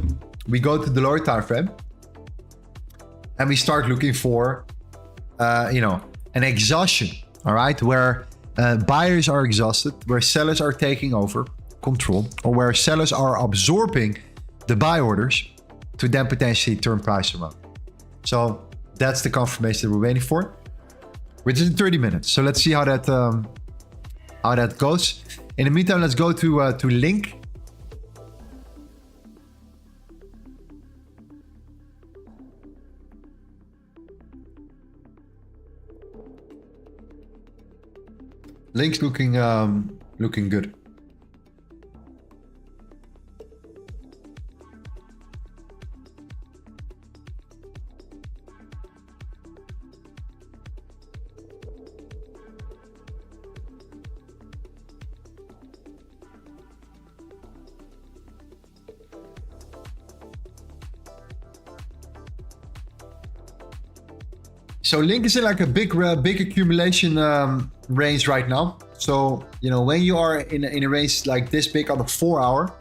we go to the lower time frame. And we start looking for, you know, an exhaustion, all right? Where buyers are exhausted, where sellers are taking over control, or where sellers are absorbing the buy orders to then potentially turn price around. So that's the confirmation that we're waiting for, which is in 30 minutes. So let's see how that goes. In the meantime, let's go to Link. Link's looking good. So Link is in like a big accumulation range right now. So, you know, when you are in a range like this big on the 4 hour,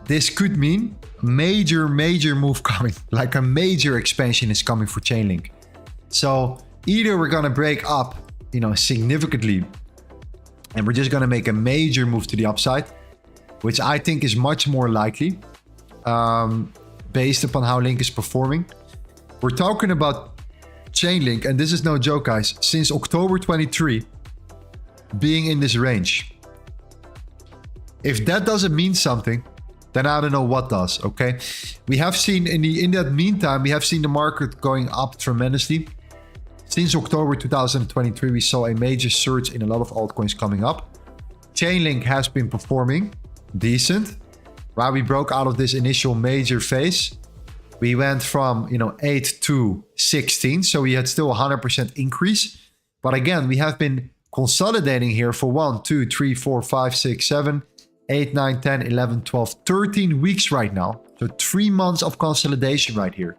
this could mean major move coming, like a major expansion is coming for Chainlink. So either we're going to break up, you know, significantly, and we're just going to make a major move to the upside, which I think is much more likely based upon how Link is performing. We're talking about Chainlink, and this is no joke, guys, since October 23 being in this range. If that doesn't mean something, then I don't know what does. Okay, we have seen in that meantime, we have seen the market going up tremendously. Since October 2023, we saw a major surge in a lot of altcoins coming up. Chainlink has been performing decent, right? We broke out of this initial major phase. We went from, you know, 8 to 16, so we had still a 100% increase. But again, we have been consolidating here for 1, 2, 3, 4, 5, 6, 7, 8, 9, 10, 11, 12, 13 weeks right now. So 3 months of consolidation right here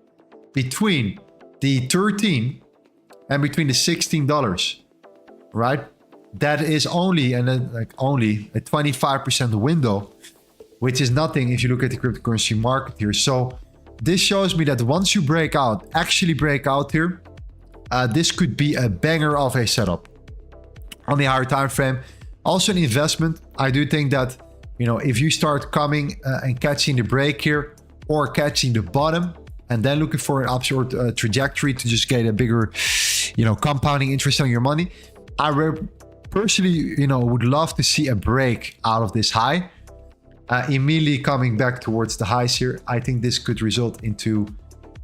between the 13 and between the $16, right? That is only only a 25% window, which is nothing if you look at the cryptocurrency market here. So this shows me that once you actually break out here, this could be a banger of a setup on the higher time frame. Also an investment. I do think that, you know, if you start coming and catching the break here or catching the bottom and then looking for an upward trajectory to just get a bigger, you know, compounding interest on your money, I personally, you know, would love to see a break out of this high. Immediately coming back towards the highs here. I think this could result into,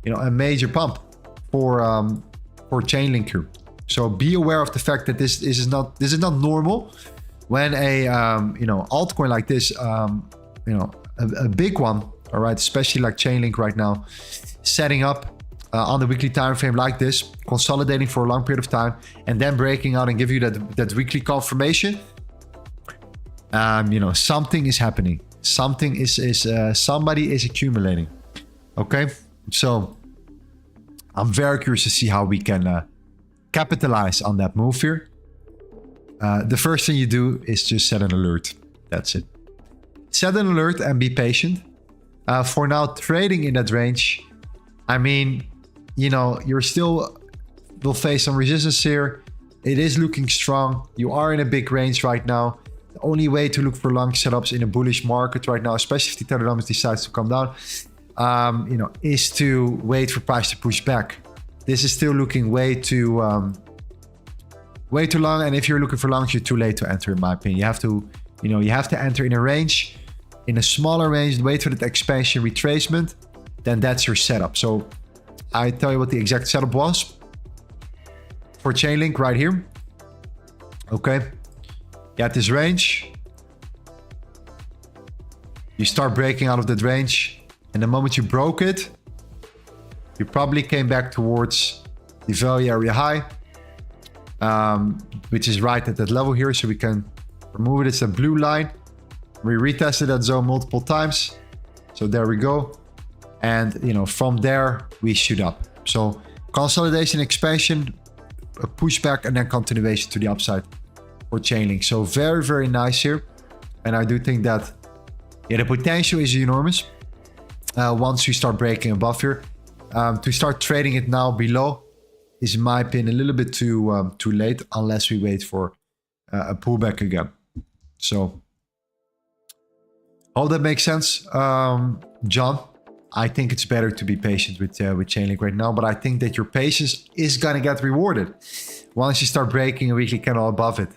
you know, a major pump for Chainlink here. So be aware of the fact that this is not normal when a you know, altcoin like this, you know, a big one, all right, especially like Chainlink right now, setting up on the weekly time frame like this, consolidating for a long period of time, and then breaking out and give you that weekly confirmation. You know, something is happening. Something is somebody is accumulating. Okay, so I'm very curious to see how we can capitalize on that move here. The first thing you do is just set an alert. That's it. Set an alert and be patient. For now, trading in that range, I mean, you know, you're still will face some resistance here. It is looking strong. You are in a big range right now. The only way to look for long setups in a bullish market right now, especially if the Tether dominance decides to come down, you know, is to wait for price to push back. This is still looking way too long. And if you're looking for longs, you're too late to enter, in my opinion. You have to, you know, you have to enter in a range, in a smaller range, wait for that expansion retracement. Then that's your setup. So I tell you what the exact setup was for Chainlink right here. Okay. You had this range. You start breaking out of that range. And the moment you broke it, you probably came back towards the value area high, which is right at that level here. So we can remove it. It's a blue line. We retested that zone multiple times. So there we go. And, you know, from there, we shoot up. So consolidation, expansion, a pushback, and then continuation to the upside for Chainlink. So very, very nice here. And I do think that, yeah, the potential is enormous. Once you start breaking above here, to start trading it now below is, in my opinion, a little bit too late, unless we wait for a pullback again. So hope that makes sense, John. I think it's better to be patient with Chainlink right now, but I think that your patience is gonna get rewarded once you start breaking a weekly candle above it.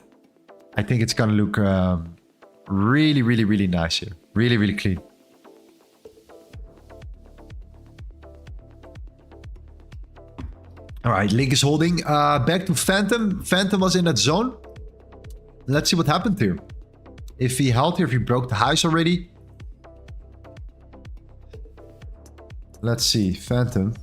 I think it's gonna look really, really, really nice here. Really, really clean. All right, Link is holding. Back to Phantom. Phantom was in that zone. let's see what happened here. If he held here, if he broke the highs already. Let's see, Phantom.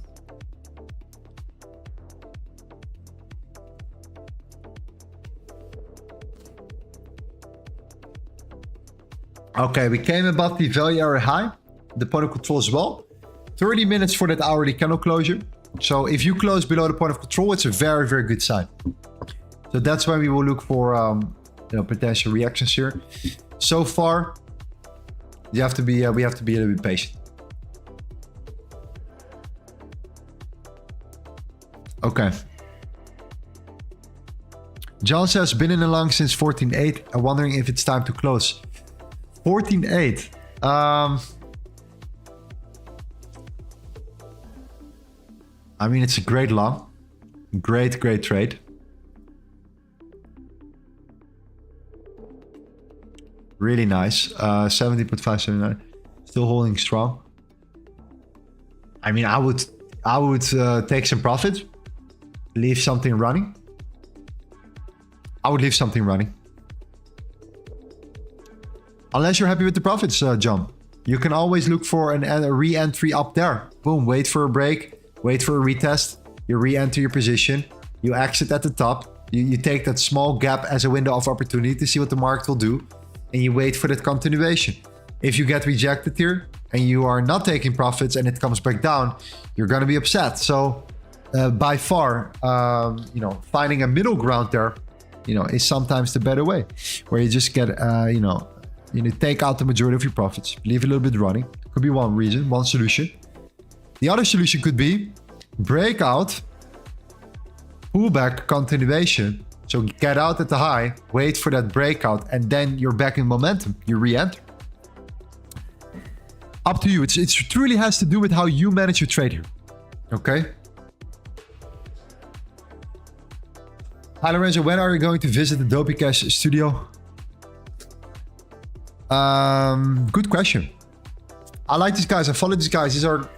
Okay, we came above the value area high, the point of control as well. 30 minutes for that hourly candle closure. So if you close below the point of control, it's a very, very good sign. So that's why we will look for potential reactions here. So far, you have to be we have to be a little bit patient. Okay. John says, been in the long since 14.8. I'm wondering if it's time to close. 14.8. I mean, it's a great long. Great trade. Really nice. 70.579. Still holding strong. I mean, I would take some profits. Leave something running. I would leave something running. Unless you're happy with the profits, John. You can always look for a re-entry up there. Boom, wait for a break. Wait for a retest. You re-enter your position. You exit at the top. You take that small gap as a window of opportunity to see what the market will do. And you wait for that continuation. If you get rejected here and you are not taking profits and it comes back down, you're going to be upset. So by far, finding a middle ground there, is sometimes the better way, where you just get, take out the majority of your profits, leave a little bit running. Could be one reason, one solution. The other solution could be breakout, pullback, continuation. So get out at the high, wait for that breakout, and then you're back in momentum. You re-enter. Up to you. It truly has to do with how you manage your trade here. Okay. Hi Lorenzo, when are you going to visit the Dopey Cash studio? Good question. I like these guys. I follow these guys. These are,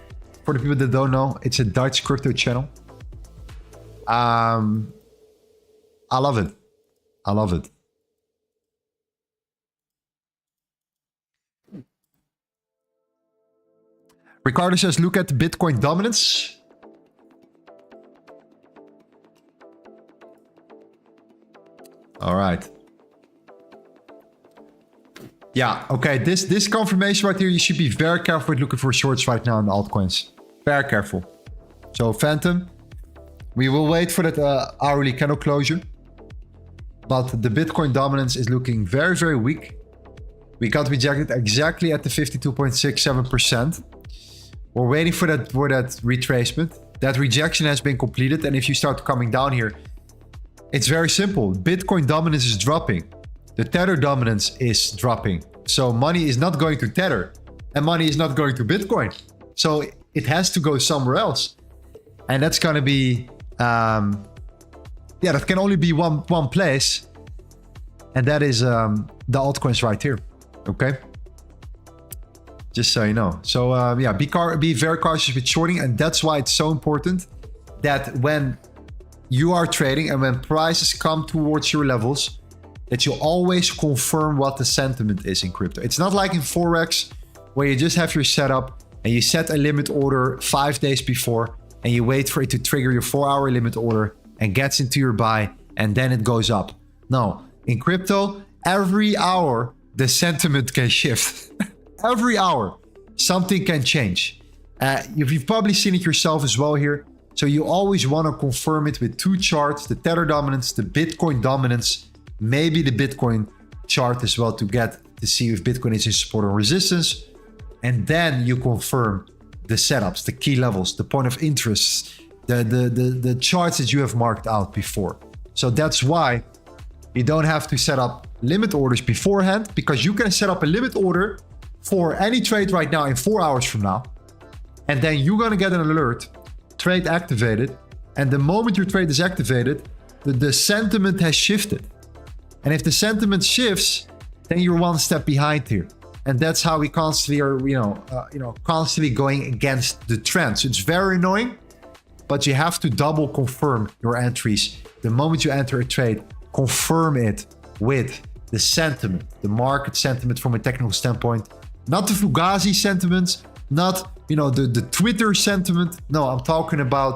for the people that don't know, it's a Dutch crypto channel. I love it. I love it. Ricardo says, look at the Bitcoin dominance. All right. Yeah, okay. This confirmation right here, you should be very careful with looking for shorts right now in the altcoins. Very careful. So Phantom, we will wait for that hourly candle closure. But the Bitcoin dominance is looking very, very weak. We got rejected exactly at the 52.67%. We're waiting for that retracement. That rejection has been completed. And if you start coming down here, it's very simple. Bitcoin dominance is dropping. The Tether dominance is dropping. So money is not going to Tether and money is not going to Bitcoin. So it has to go somewhere else. And that's going to be, that can only be one place. And that is the altcoins right here. Okay. Just so you know. So be very cautious with shorting. And that's why it's so important that when you are trading and when prices come towards your levels, that you always confirm what the sentiment is in crypto. It's not like in Forex where you just have your setup and you set a limit order 5 days before and you wait for it to trigger your 4-hour limit order and gets into your buy and then it goes up. No, in crypto, every hour the sentiment can shift. Every hour something can change. You've probably seen it yourself as well here. So you always want to confirm it with 2 charts, the Tether dominance, the Bitcoin dominance, maybe the Bitcoin chart as well to see if Bitcoin is in support or resistance. And then you confirm the setups, the key levels, the point of interest, the charts that you have marked out before. So that's why you don't have to set up limit orders beforehand, because you can set up a limit order for any trade right now in 4 hours from now. And then you're going to get an alert, trade activated. And the moment your trade is activated, the sentiment has shifted. And if the sentiment shifts, then you're one step behind here. And that's how we constantly are, constantly going against the trend. So it's very annoying, but you have to double confirm your entries. The moment you enter a trade, confirm it with the sentiment, the market sentiment from a technical standpoint, not the Fugazi sentiments, not, you know, the Twitter sentiment. No, I'm talking about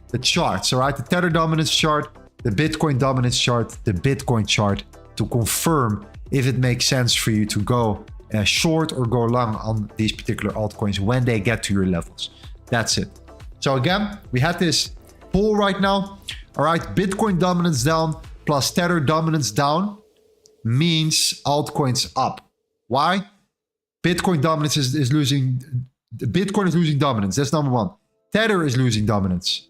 the charts, all right? The Tether dominance chart, the Bitcoin dominance chart, the Bitcoin chart, to confirm if it makes sense for you to go short or go long on these particular altcoins when they get to your levels. That's it. So again, we had this poll right now. All right, Bitcoin dominance down plus Tether dominance down means altcoins up. Why? Bitcoin dominance is losing. Bitcoin is losing dominance. That's number one. Tether is losing dominance.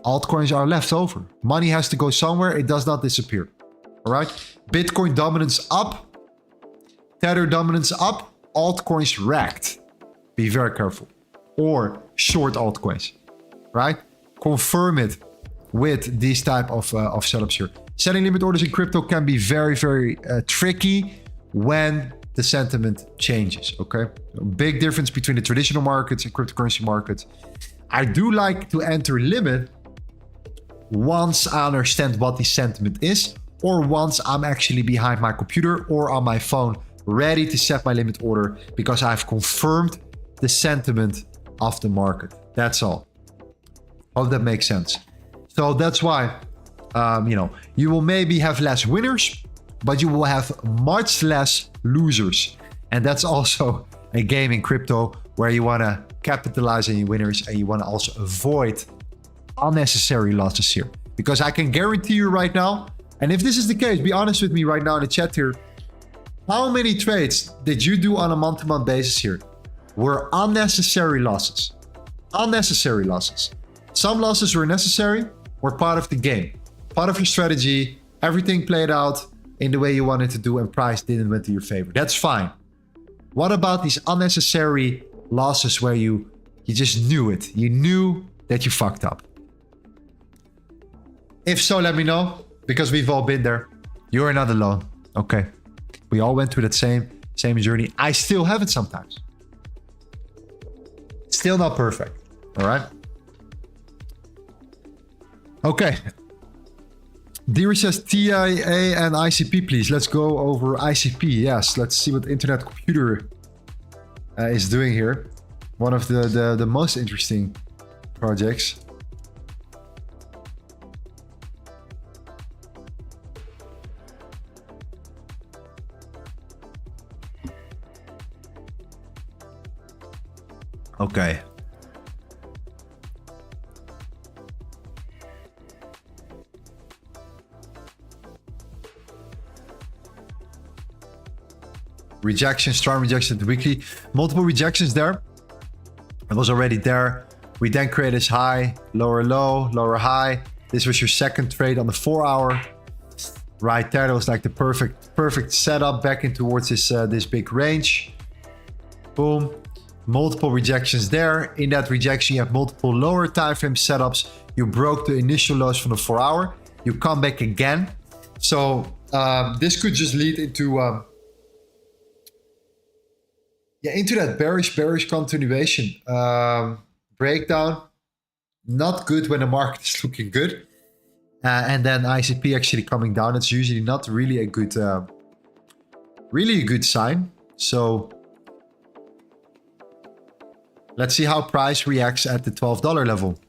Altcoins are left over. Money has to go somewhere. It does not disappear. All right. Bitcoin dominance up. Tether dominance up. Altcoins wrecked. Be very careful. Or short altcoins. Right? Confirm it with these type of setups here. Setting limit orders in crypto can be very, very tricky when the sentiment changes. Okay. Big difference between the traditional markets and cryptocurrency markets. I do like to enter limit once I understand what the sentiment is, or once I'm actually behind my computer or on my phone ready to set my limit order because I've confirmed the sentiment of the market. That's all. Hope that makes sense. So that's why, you will maybe have less winners, but you will have much less losers. And that's also a game in crypto where you want to capitalize on your winners and you want to also avoid unnecessary losses here. Because I can guarantee you right now, and if this is the case, be honest with me right now in the chat here, how many trades did you do on a month-to-month basis here were unnecessary losses? Unnecessary losses. Some losses were necessary, were part of the game, part of your strategy, everything played out in the way you wanted to do and price didn't went to your favor. That's fine. What about these unnecessary losses where you just knew it? You knew that you fucked up. If so, let me know, because we've all been there. You're not alone. Okay. We all went through that same journey. I still have it sometimes. Still not perfect. All right. Okay. Dear says TIA and ICP, please. Let's go over ICP. Yes, let's see what Internet Computer is doing here. One of the most interesting projects. Okay. Rejection, strong rejection at the weekly. Multiple rejections there. It was already there. We then create this high, lower low, lower high. This was your second trade on the 4 hour. Right there, that was like the perfect setup back in towards this big range. Boom. Multiple rejections there. In that rejection, you have multiple lower time frame setups. You broke the initial lows from the 4 hour. You come back again. So this could just lead into into that bearish continuation. Breakdown, not good when the market is looking good. And then ICP actually coming down. It's usually not really a good sign. So let's see how price reacts at the $12 level.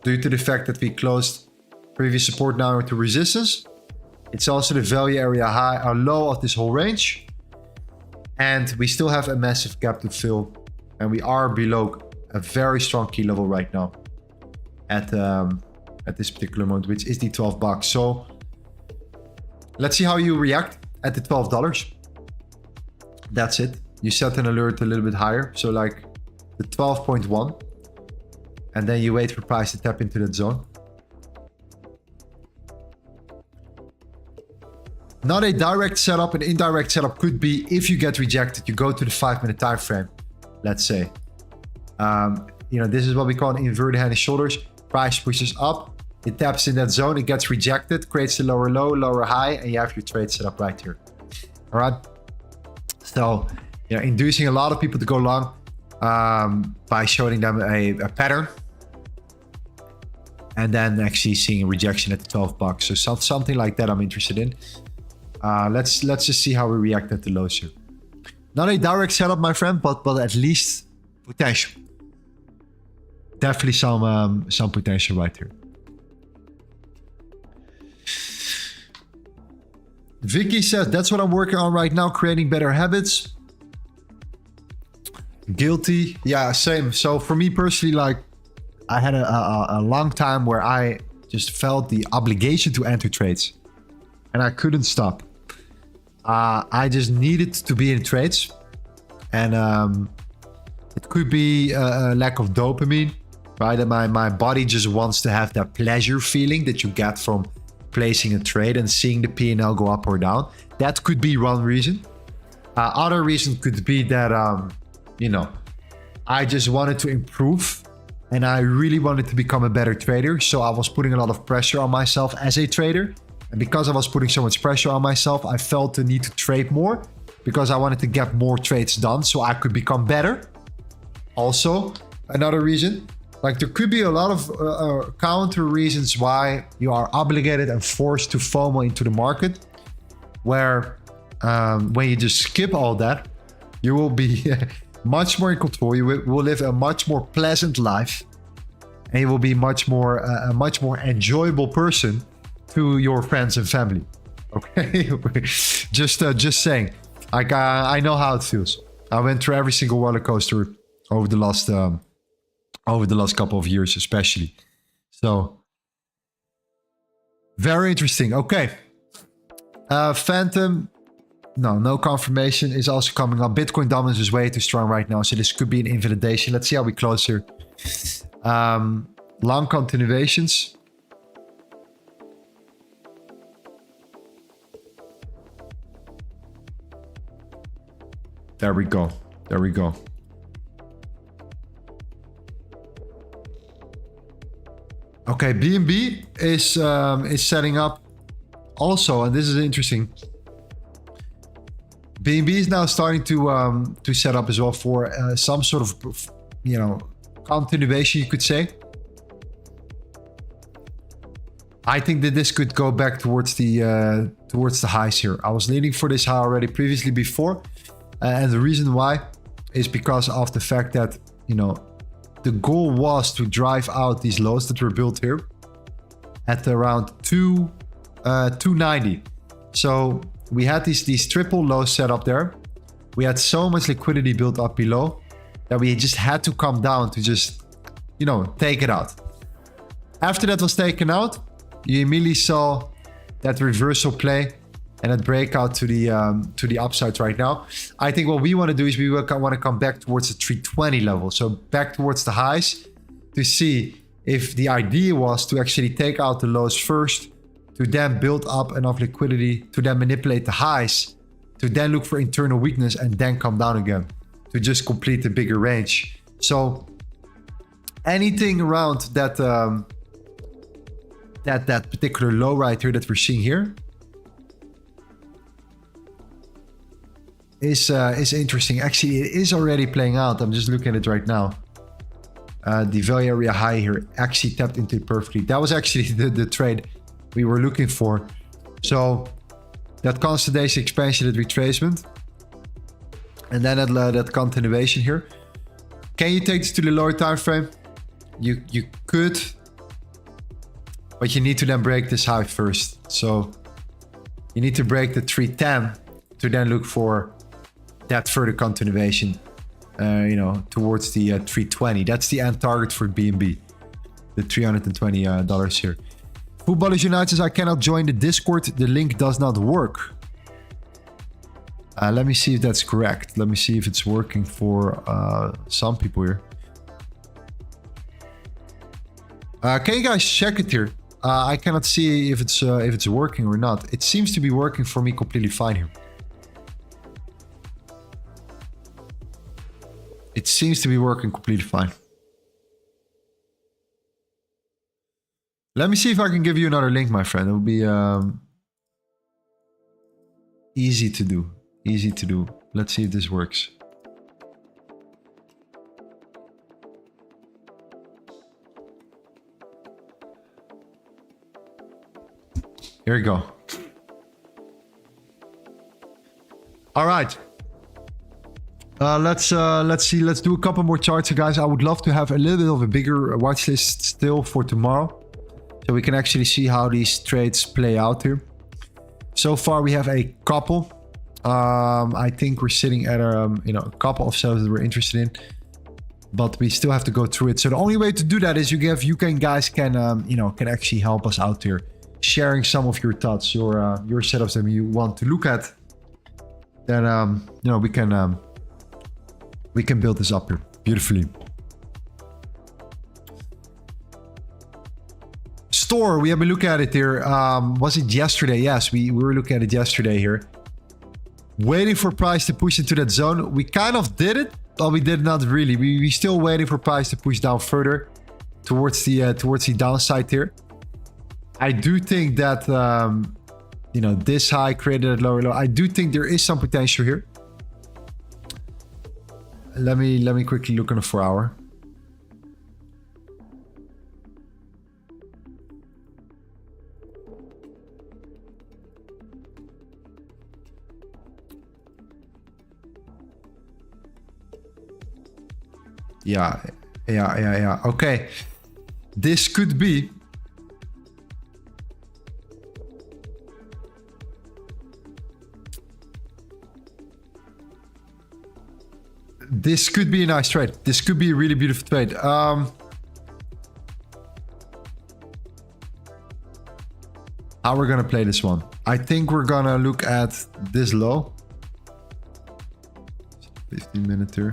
Due to the fact that we closed previous support now into resistance. It's also the value area high or low of this whole range. And we still have a massive gap to fill. And we are below a very strong key level right now at this particular moment, which is the $12. So let's see how you react at the $12. That's it. You set an alert a little bit higher. So like the 12.1. And then you wait for price to tap into that zone. Not a direct setup. An indirect setup could be if you get rejected, you go to the 5-minute time frame, let's say. This is what we call an inverted head and shoulders. Price pushes up, it taps in that zone, it gets rejected, creates the lower low, lower high, and you have your trade set up right here. All right. So, inducing a lot of people to go long by showing them a pattern. And then actually seeing a rejection at the $12. So something like that I'm interested in. Let's just see how we react at the lows here. Not a direct setup, my friend, but at least potential. Definitely some potential right here. Vicky says, that's what I'm working on right now, creating better habits. Guilty. Yeah, same. So for me personally, like, I had a long time where I just felt the obligation to enter trades. And I couldn't stop. I just needed to be in trades. And it could be a lack of dopamine, right? And my body just wants to have that pleasure feeling that you get from placing a trade and seeing the P&L go up or down. That could be one reason. Other reason could be that, you know, I just wanted to improve and I really wanted to become a better trader. So I was putting a lot of pressure on myself as a trader. And because I was putting so much pressure on myself, I felt the need to trade more because I wanted to get more trades done so I could become better. Also, another reason, like there could be a lot of counter reasons why you are obligated and forced to FOMO into the market, where when you just skip all that, you will be much more in control. You will live a much more pleasant life, and you will be much more a much more enjoyable person to your friends and family. Okay, just saying. Like I know how it feels. I went through every single roller coaster over the last couple of years, especially. So very interesting. Okay, Phantom. No confirmation is also coming up. Bitcoin dominance is way too strong right now, so this could be an invalidation. Let's see how we close here. Long continuations. There we go. There we go. Okay, BNB is setting up also, and this is interesting. BNB is now starting to set up as well for some sort of, you know, continuation, you could say. I think that this could go back towards the highs here. I was leaning for this high already previously before, and the reason why is because of the fact that, you know, the goal was to drive out these lows that were built here at around 290. So we had these triple lows set up there. We had so much liquidity built up below that we just had to come down to just, you know, take it out. After that was taken out, you immediately saw that reversal play and that breakout to the upside right now. I think what we want to do is we want to come back towards the 320 level. So back towards the highs to see if the idea was to actually take out the lows first, to then build up enough liquidity, to then manipulate the highs, to then look for internal weakness and then come down again to just complete the bigger range. So anything around that that particular low right here that we're seeing here is interesting. Actually, it is already playing out. I'm just looking at it right now. The value area high here actually tapped into it perfectly. That was actually the trade we were looking for. So that consolidation, expansion, that retracement, and then that continuation here. Can you take this to the lower time frame? You could, but you need to then break this high first. So you need to break the 310 to then look for that further continuation, you know, towards the 320. That's the end target for BNB, the $320 here. Football is United says, I cannot join the Discord. The link does not work. Let me see if that's correct. Let me see if it's working for some people here. Can you guys check it here? I cannot see if it's working or not. It seems to be working for me completely fine here. It seems to be working completely fine. Let me see if I can give you another link, my friend. It will be easy to do. Easy to do. Let's see if this works. Here we go. All right. Let's see. Let's do a couple more charts, guys. I would love to have a little bit of a bigger watch list still for tomorrow, so we can actually see how these trades play out here. So far, we have a couple. I think we're sitting at a couple of sales that we're interested in, but we still have to go through it. So the only way to do that is you guys can actually help us out here, sharing some of your thoughts, your setups that you want to look at. Then we can build this up here beautifully. Store, we have been looking at it here. Was it yesterday? Yes, we were looking at it yesterday here. Waiting for price to push into that zone. We kind of did it, but we did not really. We still waiting for price to push down further towards the downside here. I do think that this high created at lower low. I do think there is some potential here. Let me quickly look on the 4-hour. Yeah. Okay. This could be. This could be a nice trade. This could be a really beautiful trade. How we're gonna play this one? I think we're gonna look at this low. 15-minute here.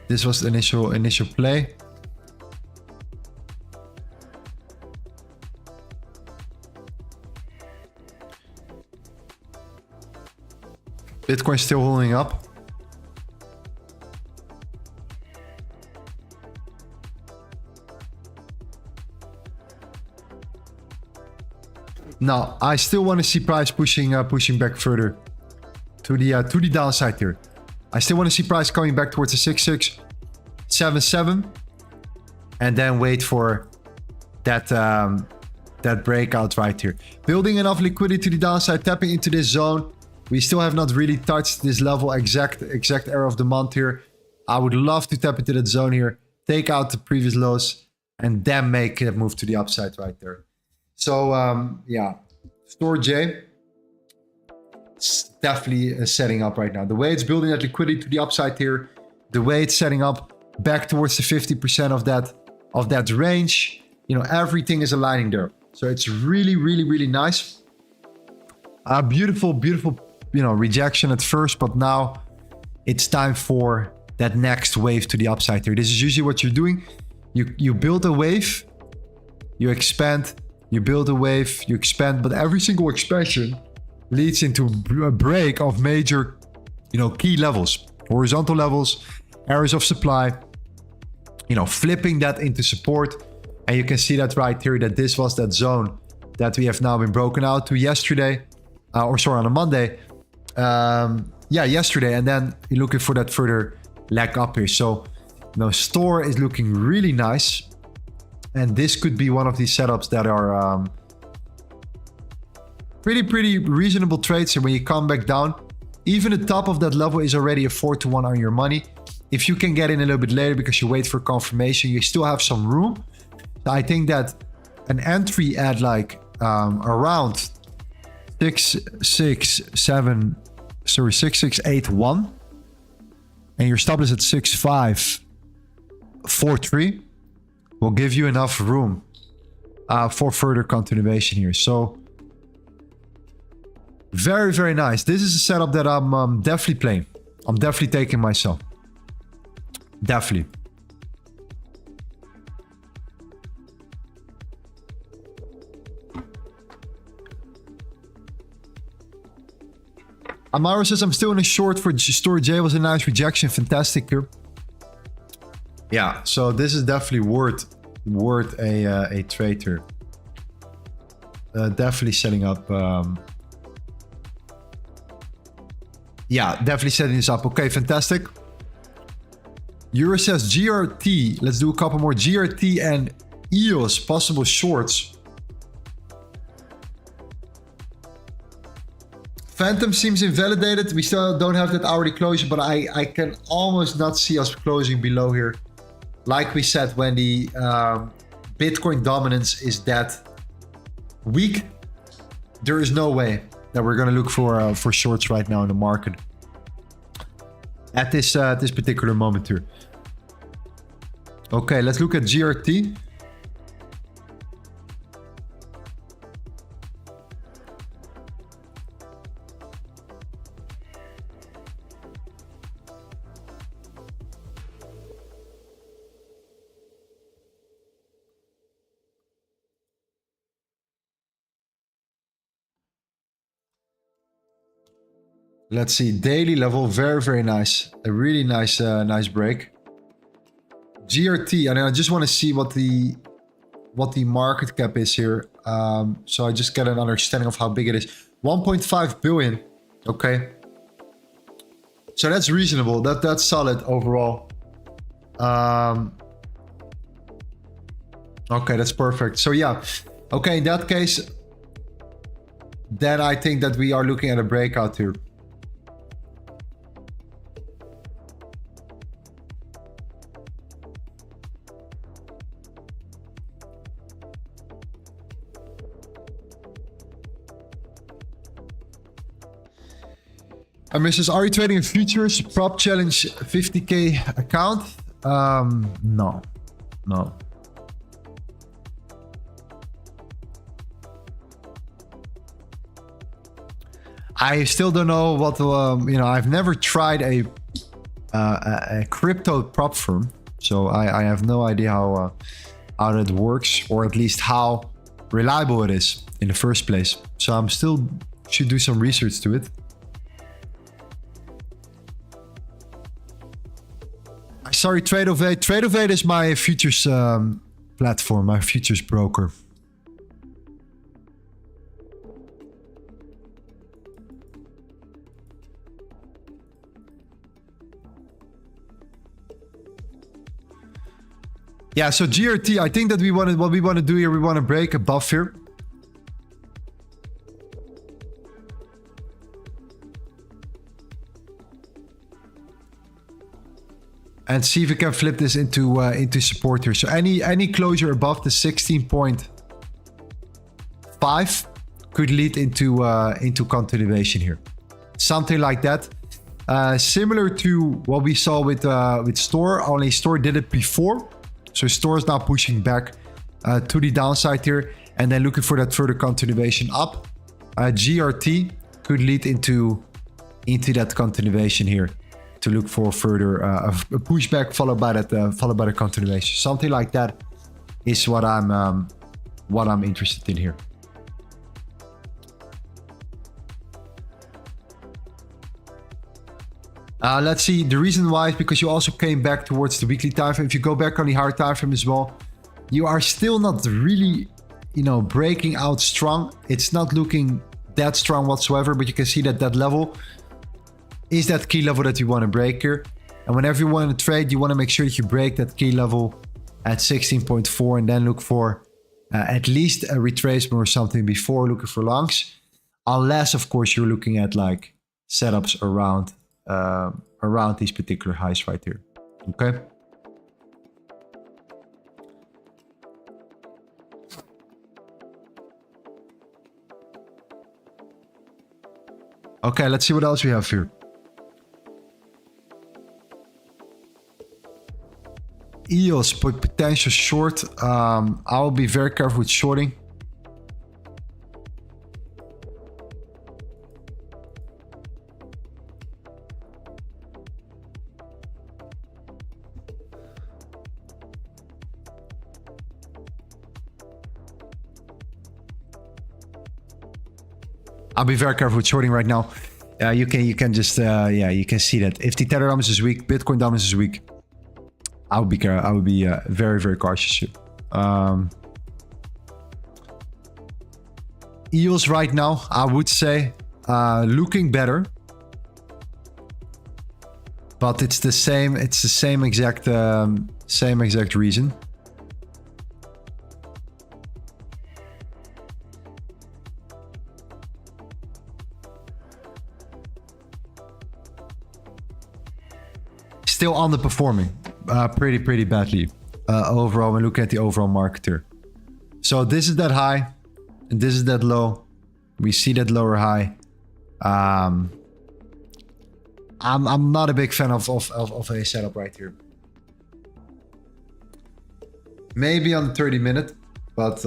This was the initial play. Bitcoin still holding up. Now, I still want to see price pushing back further to the downside here. I still want to see price coming back towards the 6677, and then wait for that breakout right here. Building enough liquidity to the downside, tapping into this zone. We still have not really touched this level exact area of the month here. I would love to tap into that zone here, take out the previous lows, and then make a move to the upside right there. So yeah, Store J, it's definitely setting up right now. The way it's building that liquidity to the upside here, the way it's setting up back towards the 50% of that range, everything is aligning there. So it's really, really, really nice. Beautiful, rejection at first, but now it's time for that next wave to the upside here. This is usually what you're doing. You build a wave, you expand, you build a wave, you expand, but every single expansion leads into a break of major, key levels, horizontal levels, areas of supply, flipping that into support. And you can see that right here, that this was that zone that we have now been broken out to yesterday, on a Monday. Yesterday, and then you're looking for that further leg up here. So Store is looking really nice, and this could be one of these setups that are pretty reasonable trades. And when you come back down, even the top of that level is already a 4-to-1 on your money. If you can get in a little bit later because you wait for confirmation, you still have some room. So I think that an entry at like around 6681, and your stop is at 6543, will give you enough room for further continuation here. So very, very nice. This is a setup that I'm definitely playing. I'm definitely taking myself. Definitely. Amaro says, I'm still in a short for Store J. Was a nice rejection. Fantastic here. Yeah, so this is definitely worth a trade here. Definitely setting up. Yeah, definitely setting this up. Okay, fantastic. Euro says GRT. Let's do a couple more. GRT and EOS possible shorts. Phantom seems invalidated. We still don't have that hourly closure, but I can almost not see us closing below here. Like we said, when the Bitcoin dominance is that weak, there is no way that we're going to look for shorts right now in the market at this particular moment here. Okay, let's look at GRT. Let's see, daily level, very nice. A really nice break. GRT, and I just want to see what the market cap is here. So I just get an understanding of how big it is. 1.5 billion. Okay. So that's reasonable. That's solid overall. Okay, that's perfect. So yeah. Okay, in that case, then I think that we are looking at a breakout here. Mrs. Are you trading in futures? Prop challenge 50k account? No. I still don't know what I've never tried a crypto prop firm, so I have no idea how that works, or at least how reliable it is in the first place. So I'm still should do some research to it. Sorry, Tradeovate. Tradeovate is my futures platform, my futures broker. Yeah, so GRT, I think that what we want to do here, we want to break above here. And see if we can flip this into support here. So any closure above the 16.5 could lead into continuation here. Something like that. Similar to what we saw with Store, only Store did it before. So Store is now pushing back to the downside here and then looking for that further continuation up. GRT could lead into that continuation here, to look for further a pushback followed by the continuation. Something like that is what I'm interested in here. Let's see. The reason why is because you also came back towards the weekly time frame. If you go back on the higher time frame as well, you are still not really, breaking out strong. It's not looking that strong whatsoever, but you can see that level is that key level that you want to break here. And whenever you want to trade, you want to make sure that you break that key level at 16.4 and then look for at least a retracement or something before looking for longs. Unless, of course, you're looking at like setups around these particular highs right here. Okay. Okay, let's see what else we have here. EOS potential short. I will be very careful with shorting. I'll be very careful with shorting right now. You can just you can see that if the Tether dominance is weak, Bitcoin dominance is weak, I would be very, very cautious. EOS right now, I would say, looking better, but it's the same exact reason. still underperforming pretty badly overall when looking at the overall market here. So this is that high and this is that low. We see that lower high. I'm not a big fan of a setup right here. Maybe on the 30-minute, but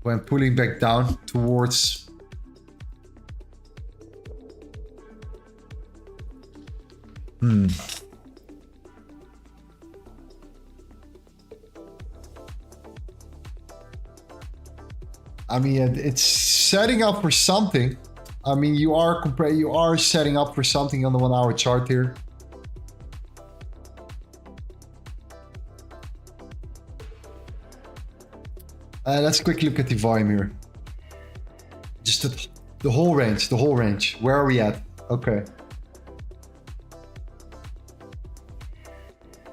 when pulling back down towards I mean, it's setting up for something. I mean, you are setting up for something on the 1 hour chart here. Let's quickly look at the volume here. Just the whole range, Where are we at? Okay.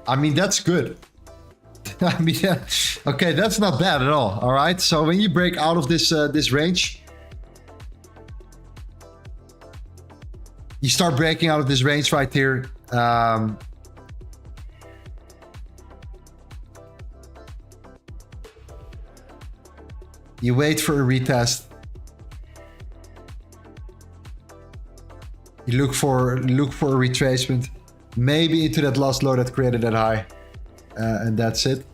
I mean, that's good. I mean, okay, that's not bad at all. All right. So when you break out of this range, you start breaking out of this range right here. You wait for a retest. You look for a retracement, maybe into that last low that created that high, and that's it.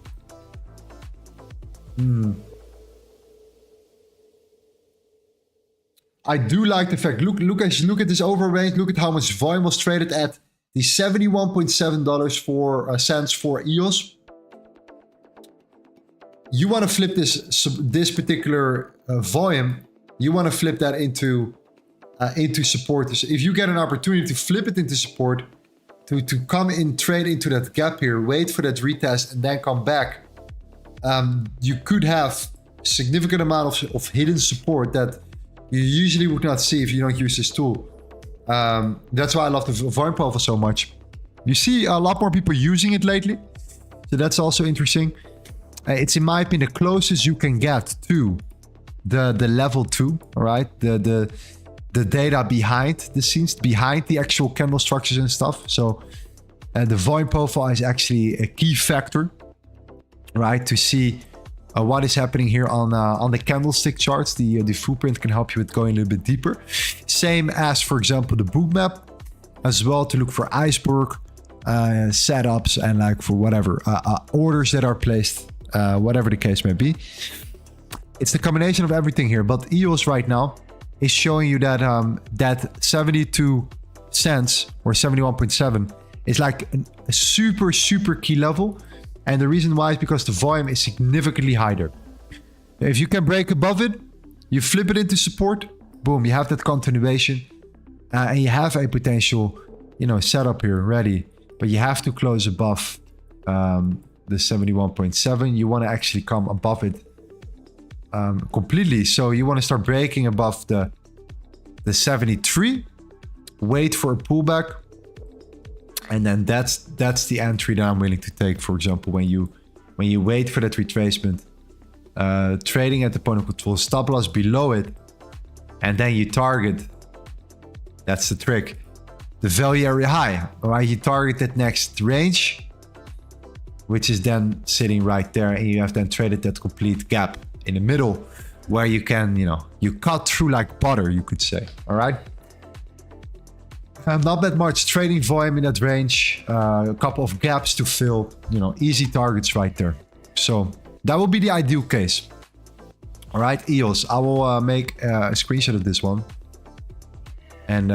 I do like the fact. Look at this over range. Look at how much volume was traded at the $71.7 for cents for EOS. You want to flip this particular volume. You want to flip that into support. So if you get an opportunity to flip it into support, to come in, trade into that gap here, wait for that retest, and then come back, you could have significant amount of hidden support that you usually would not see if you don't use this tool. That's why I love the volume profile so much. You see a lot more people using it lately, so that's also interesting. It's, in my opinion, the closest you can get to the level 2, all right? The data behind the scenes, behind the actual candle structures and stuff. So the volume profile is actually a key factor, right? To see what is happening here on the candlestick charts. The footprint can help you with going a little bit deeper. Same as, for example, the book map as well, to look for iceberg setups and like for whatever orders that are placed. Whatever the case may be. It's the combination of everything here, but EOS right now is showing you that that 72 cents or 71.7 is like a super key level, and the reason why is because the volume is significantly higher. If you can break above it, you flip it into support, boom, you have that continuation, and you have a potential, setup here ready, but you have to close above the 71.7. You want to actually come above it completely. So you want to start breaking above the 73, wait for a pullback, and then that's the entry that I'm willing to take. For example, when you wait for that retracement, trading at the point of control, stop loss below it, and then you target. That's the trick. The value area high. All right, you target that next range, which is then sitting right there, and you have then traded that complete gap in the middle where you can, you cut through like butter, you could say. All right. Not that much trading volume in that range, a couple of gaps to fill, easy targets right there. So that will be the ideal case. All right, EOS, I will make a screenshot of this one and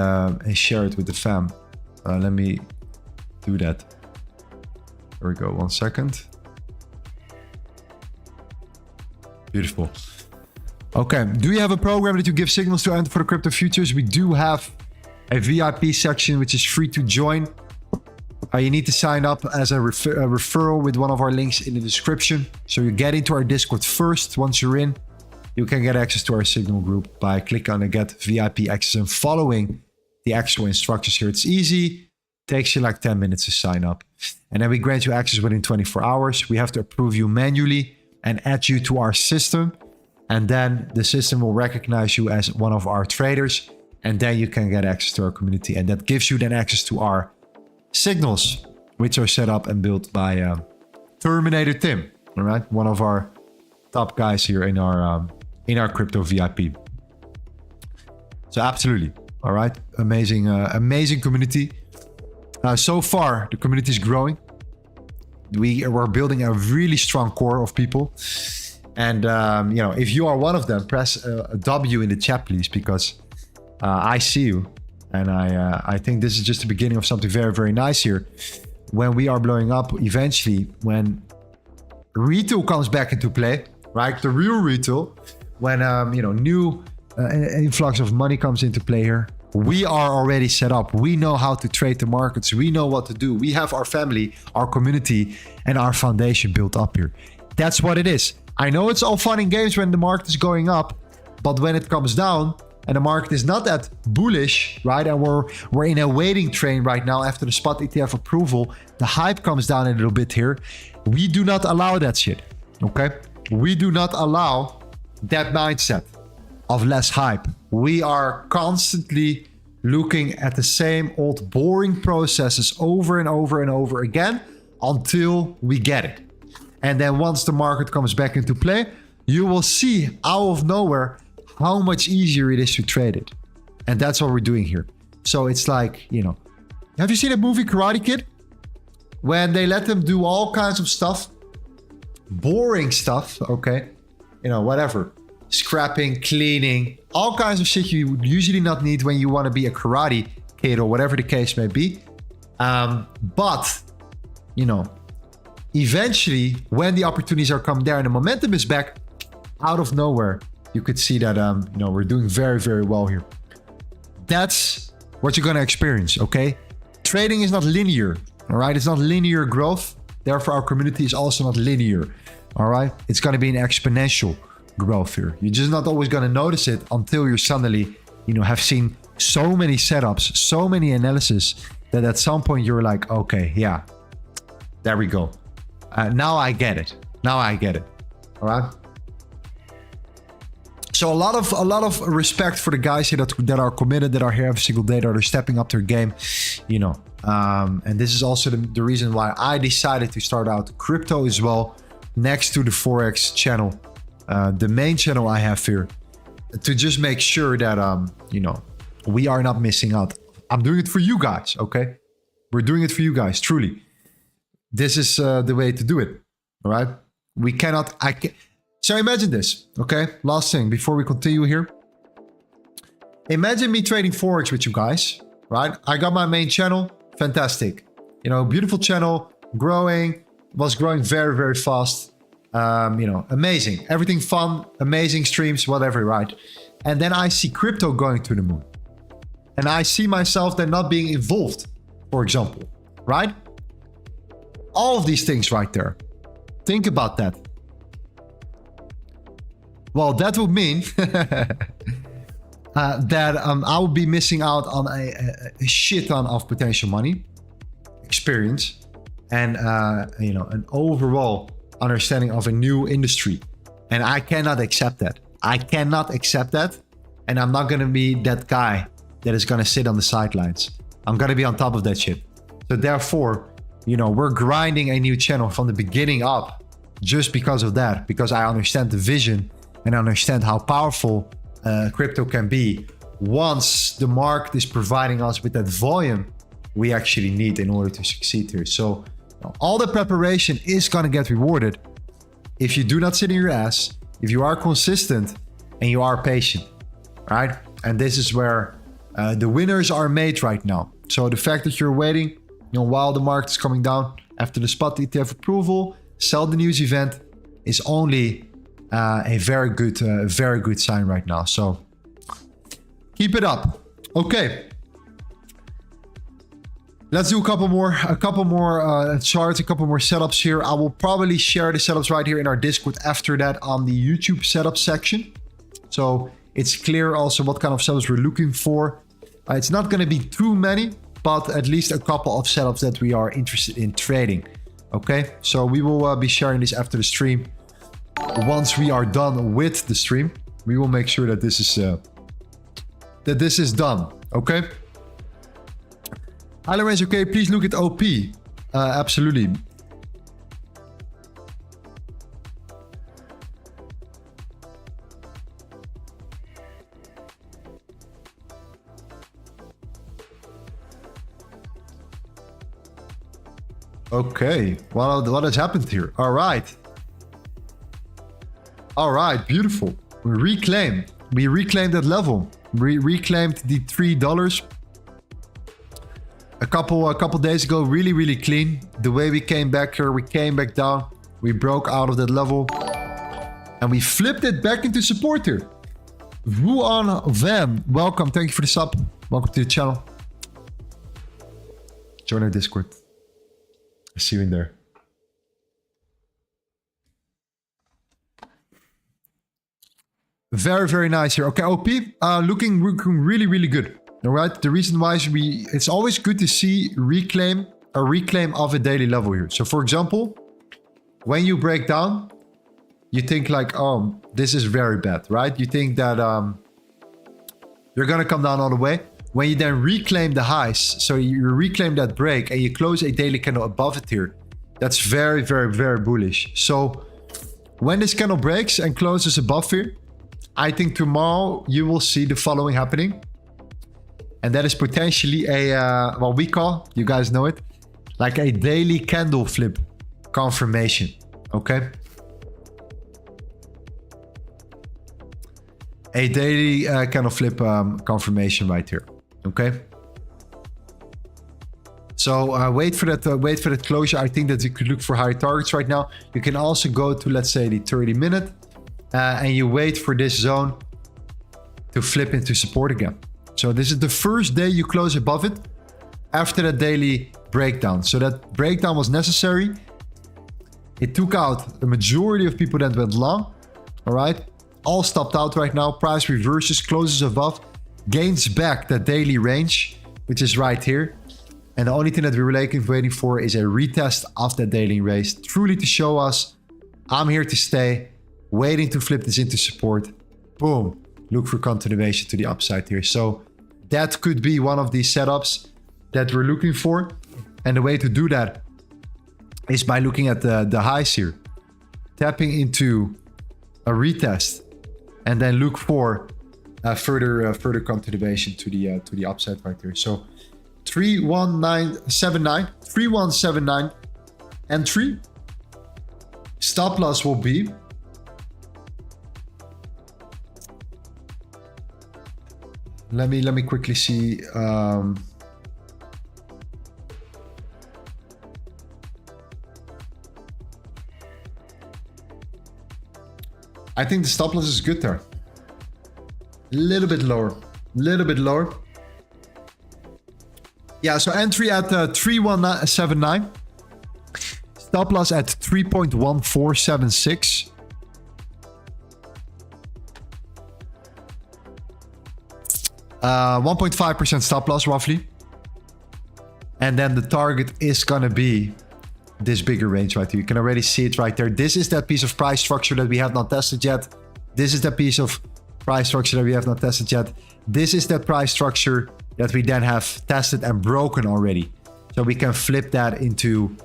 share it with the fam. Let me do that. There we go, 1 second. Beautiful. Okay, do you have a program that you give signals to enter for the crypto futures? We do have a VIP section which is free to join. You need to sign up as a referral with one of our links in the description. So you get into our Discord first. Once you're in, you can get access to our signal group by clicking on the get VIP access and following the actual instructions here. It's easy. Takes you like 10 minutes to sign up. And then we grant you access within 24 hours. We have to approve you manually and add you to our system. And then the system will recognize you as one of our traders. And then you can get access to our community. And that gives you then access to our signals, which are set up and built by Terminator Tim. All right, one of our top guys here in our crypto VIP. So absolutely, all right, amazing, amazing community. So far, the community is growing. We're building a really strong core of people, and you know, if you are one of them, press a W in the chat, please, because I see you, and I think this is just the beginning of something very, very nice here. When we are blowing up eventually, when retail comes back into play, right? The real retail, when you know, new influx of money comes into play here, we are already set up. We know how to trade the markets. We know what to do. We have our family, our community, and our foundation built up here. That's what it is. I know it's all fun and games when the market is going up, but when it comes down and the market is not that bullish, right? And we're in a waiting train right now after the spot ETF approval. The hype comes down a little bit here. We do not allow that shit, okay? We do not allow that mindset of less hype. We are constantly looking at the same old boring processes over and over and over again until we get it. And then once the market comes back into play, you will see out of nowhere how much easier it is to trade it. And that's what we're doing here. So it's like, you know, have you seen that movie Karate Kid? When they let them do all kinds of stuff, boring stuff, okay? You know, whatever. Scrapping, cleaning, all kinds of shit you would usually not need when you want to be a karate kid or whatever the case may be. But, you know, eventually when the opportunities are come there and the momentum is back, out of nowhere, you could see that, you know, we're doing very, very well here. That's what you're going to experience, okay? Trading is not linear, all right? It's not linear growth. Therefore, our community is also not linear, all right? It's going to be an exponential growth here. You're just not always going to notice it until you suddenly, you know, have seen so many setups, so many analysis that at some point you're like, okay, yeah, there we go. Now I get it. Now I get it. All right. So a lot of respect for the guys here that are committed, that are here every single day, that are stepping up their game, you know. And this is also the reason why I decided to start out crypto as well, next to the Forex channel, the main channel I have here, to just make sure that you know, we are not missing out. I'm doing it for you guys, okay? We're doing it for you guys, truly. This is the way to do it, all right? We cannot. So imagine this, okay? Last thing before we continue here. Imagine me trading Forex with you guys, right? I got my main channel, fantastic. You know, beautiful channel, growing, was growing very, very fast. You know, amazing. Everything fun, amazing streams, whatever, right? And then I see crypto going to the moon. And I see myself then not being involved, for example, right? All of these things right there. Think about that. Well, that would mean that I would be missing out on a shit ton of potential money, experience, and you know, an overall understanding of a new industry. And I cannot accept that. I cannot accept that. And I'm not going to be that guy that is going to sit on the sidelines. I'm going to be on top of that shit. So therefore, you know, we're grinding a new channel from the beginning up just because of that, because I understand the vision and understand how powerful crypto can be once the market is providing us with that volume we actually need in order to succeed here. So all the preparation is going to get rewarded if you do not sit in your ass, if you are consistent and you are patient, right? And this is where the winners are made right now. So the fact that you're waiting, you know, while the market is coming down after the spot ETF approval, sell the news event, is only a very good sign right now. So keep it up. Okay. Let's do a couple more charts, a couple more setups here. I will probably share the setups right here in our Discord after that on the YouTube setup section. So it's clear also what kind of setups we're looking for. It's not going to be too many, but at least a couple of setups that we are interested in trading. Okay, so we will be sharing this after the stream. Once we are done with the stream, we will make sure that this is done. Okay. Hi Lorenz, okay, please look at OP. Absolutely. Okay, what has happened here? All right. All right, beautiful. We reclaimed that level. We reclaimed the $3 a couple days ago. Really clean. The way we came back here, we came back down. We broke out of that level and we flipped it back into support here. Wuan Van, welcome. Thank you for the sub. Welcome to the channel. Join our Discord. I see you in there. Very nice here. Okay, OP, looking really good. All right. The reason why is it's always good to see a reclaim of a daily level here. So for example, when you break down, you think like, oh, this is very bad, right? You think that you're gonna come down all the way. When you then reclaim the highs, so you reclaim that break and you close a daily candle above it here, that's very bullish. So when this candle breaks and closes above here, I think tomorrow you will see the following happening. And that is potentially a, what we call, you guys know it, like a daily candle flip confirmation, okay? A daily candle flip confirmation right here, okay? So wait for that closure. I think that you could look for higher targets right now. You can also go to, let's say, the 30-minute. And you wait for this zone to flip into support again. So this is the first day you close above it after that daily breakdown. So that breakdown was necessary. It took out the majority of people that went long. All right. All stopped out right now. Price reverses, closes above, gains back that daily range, which is right here. And the only thing that we're waiting for is a retest of that daily range, truly to show us, I'm here to stay. Waiting to flip this into support. Boom. Look for continuation to the upside here. So that could be one of these setups that we're looking for. And the way to do that is by looking at the highs here. Tapping into a retest. And then look for further continuation to the upside right here. So 31979 entry. Stop loss will be Let me quickly see. I think the stop loss is good there. A little bit lower. Yeah, so entry at 31979. Stop loss at 3.1476. 1.5% stop loss roughly. And then the target is gonna be this bigger range right here. You can already see it right there. This is that piece of price structure that we have not tested yet. This is the piece of price structure that we have not tested yet. This is that price structure that we then have tested and broken already. So we can flip that into,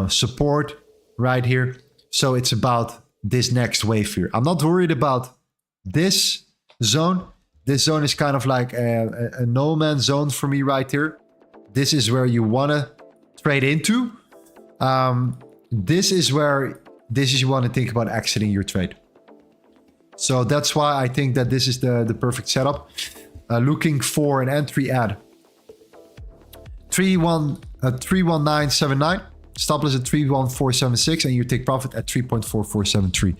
support right here. So it's about this next wave here. I'm not worried about this zone. This zone is kind of like a no man's zone for me right here. This is where you want to trade into. This is you want to think about exiting your trade. So that's why I think that this is the perfect setup. Looking for an entry at 31979. Stop loss at 31476, and you take profit at 3.4473,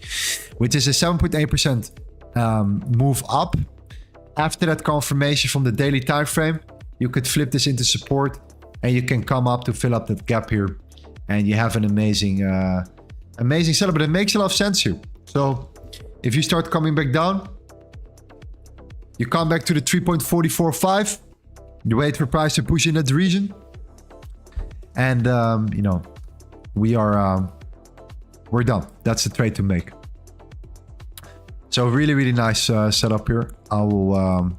which is a 7.8% move up. After that confirmation from the daily time frame, you could flip this into support and you can come up to fill up that gap here. And you have an amazing setup, but it makes a lot of sense here. So if you start coming back down, you come back to the 3.445, you wait for price to push in that region. And, we're done. That's the trade to make. So really nice setup here. I will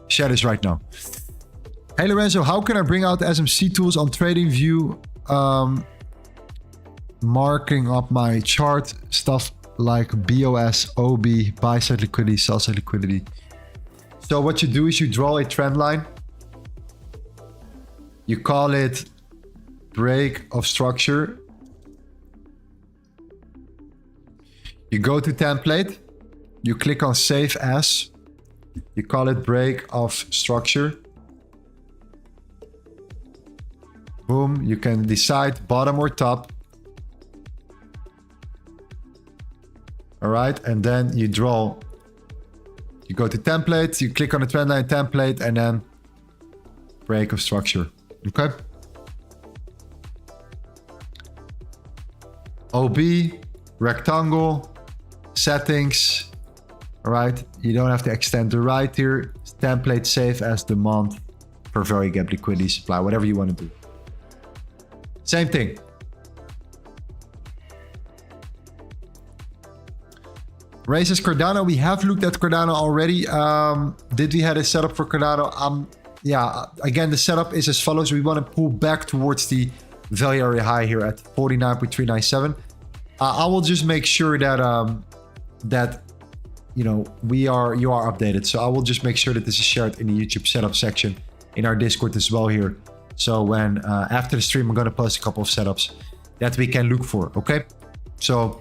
share this right now. Hey Lorenzo, how can I bring out SMC tools on TradingView? Marking up my chart, stuff like BOS, OB, buy side liquidity, sell side liquidity. So what you do is you draw a trend line. You call it break of structure. You go to template. You click on save as. You call it break of structure. Boom. You can decide bottom or top. All right. And then you draw. You go to template. You click on the trend line template and then break of structure. Okay. OB, rectangle, settings. All right. You don't have to extend the right here. Template save as demand for very gap liquidity supply, whatever you want to do. Same thing. Raises Cardano. We have looked at Cardano already. Did we have a setup for Cardano? Yeah, again, the setup is as follows. We want to pull back towards the value area high here at 49.397. I will just make sure that that you are updated. So I will just make sure that this is shared in the YouTube setup section in our Discord as well here. So when after the stream, I'm going to post a couple of setups that we can look for. Okay, so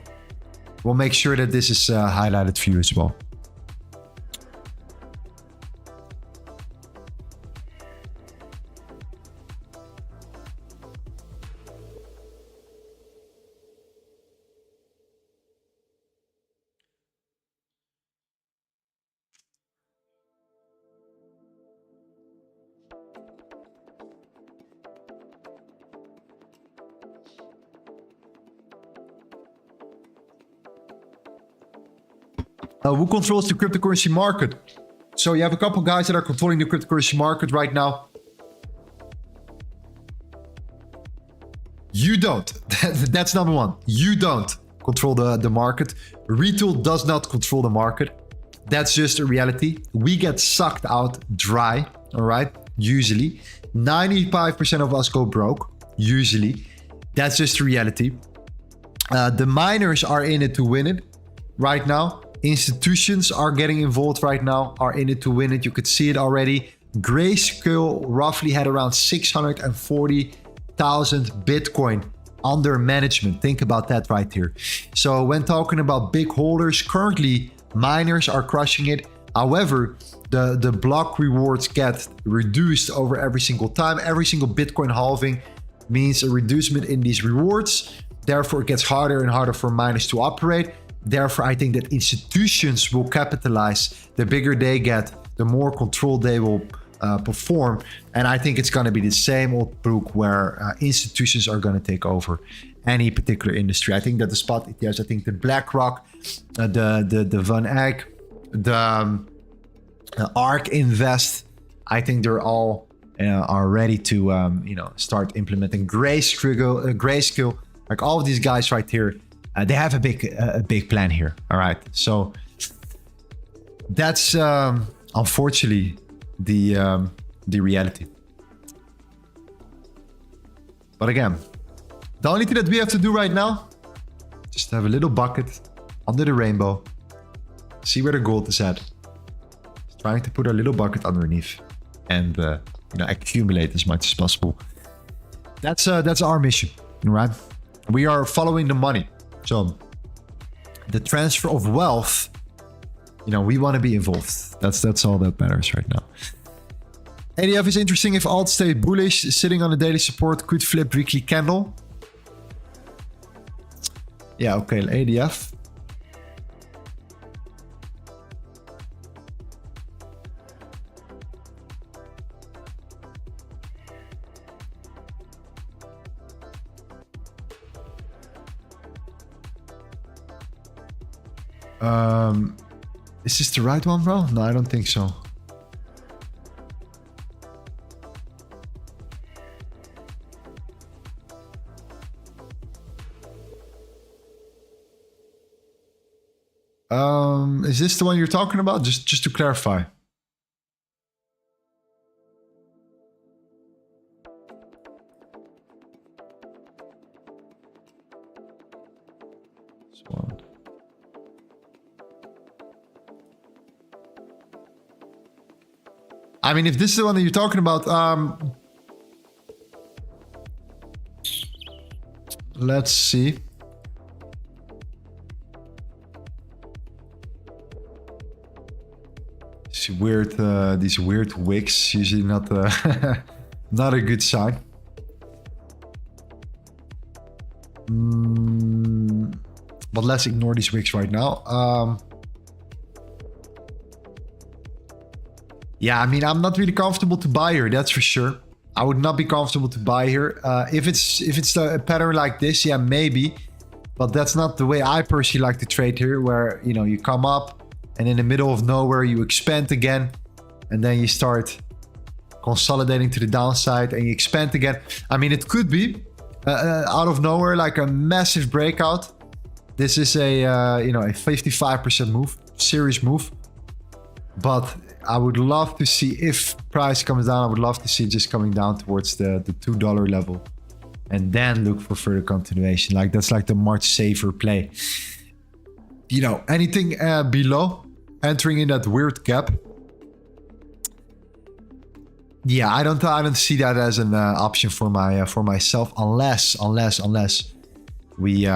we'll make sure that this is highlighted for you as well. Who controls the cryptocurrency market? So you have a couple guys that are controlling the cryptocurrency market right now. You don't. That's number one. You don't control the market. Retail does not control the market. That's just a reality. We get sucked out dry, all right? Usually. 95% of us go broke, usually. That's just a reality. The miners are in it to win it right now. Institutions are getting involved right now, are in it to win it. You could see it already. Grayscale roughly had around 640,000 Bitcoin under management. Think about that right here. So when talking about big holders, currently miners are crushing it. However, the block rewards get reduced over every single time. Every single Bitcoin halving means a reducement in these rewards. Therefore, it gets harder and harder for miners to operate. Therefore, I think that institutions will capitalize. The bigger they get, the more control they will perform. And I think it's going to be the same old book where institutions are going to take over any particular industry. I think that the spot ETFs, I think the BlackRock, the Van Eck, the ARK Invest, I think they're all are ready to start implementing Grayscale. Like all of these guys right here. They have a big plan here. All right. So that's unfortunately the reality. But again, the only thing that we have to do right now, just have a little bucket under the rainbow, see where the gold is at. Just trying to put a little bucket underneath and accumulate as much as possible. That's our mission, right? We are following the money. So the transfer of wealth, we want to be involved. That's all that matters right now. ADF is interesting. If alt stay bullish, sitting on a daily support could flip weekly candle. Yeah, okay, ADF. Is this the right one, bro? No, I don't think so. Is this the one you're talking about? Just to clarify. I mean, if this is the one that you're talking about, let's see. These weird wicks, usually not not a good sign. But let's ignore these wicks right now. Yeah, I mean, I'm not really comfortable to buy here, that's for sure. I would not be comfortable to buy here. If it's a pattern like this, yeah, maybe. But that's not the way I personally like to trade here, where, you know, you come up and in the middle of nowhere you expand again, and then you start consolidating to the downside and you expand again. I mean, it could be out of nowhere, like a massive breakout. This is a you know, a 55% move, serious move. But I would love to see, if price comes down, I would love to see it just coming down towards the $2 level, and then look for further continuation. Like, that's like the much safer play. You know, anything below, entering in that weird gap. Yeah, I don't see that as an option for myself, unless we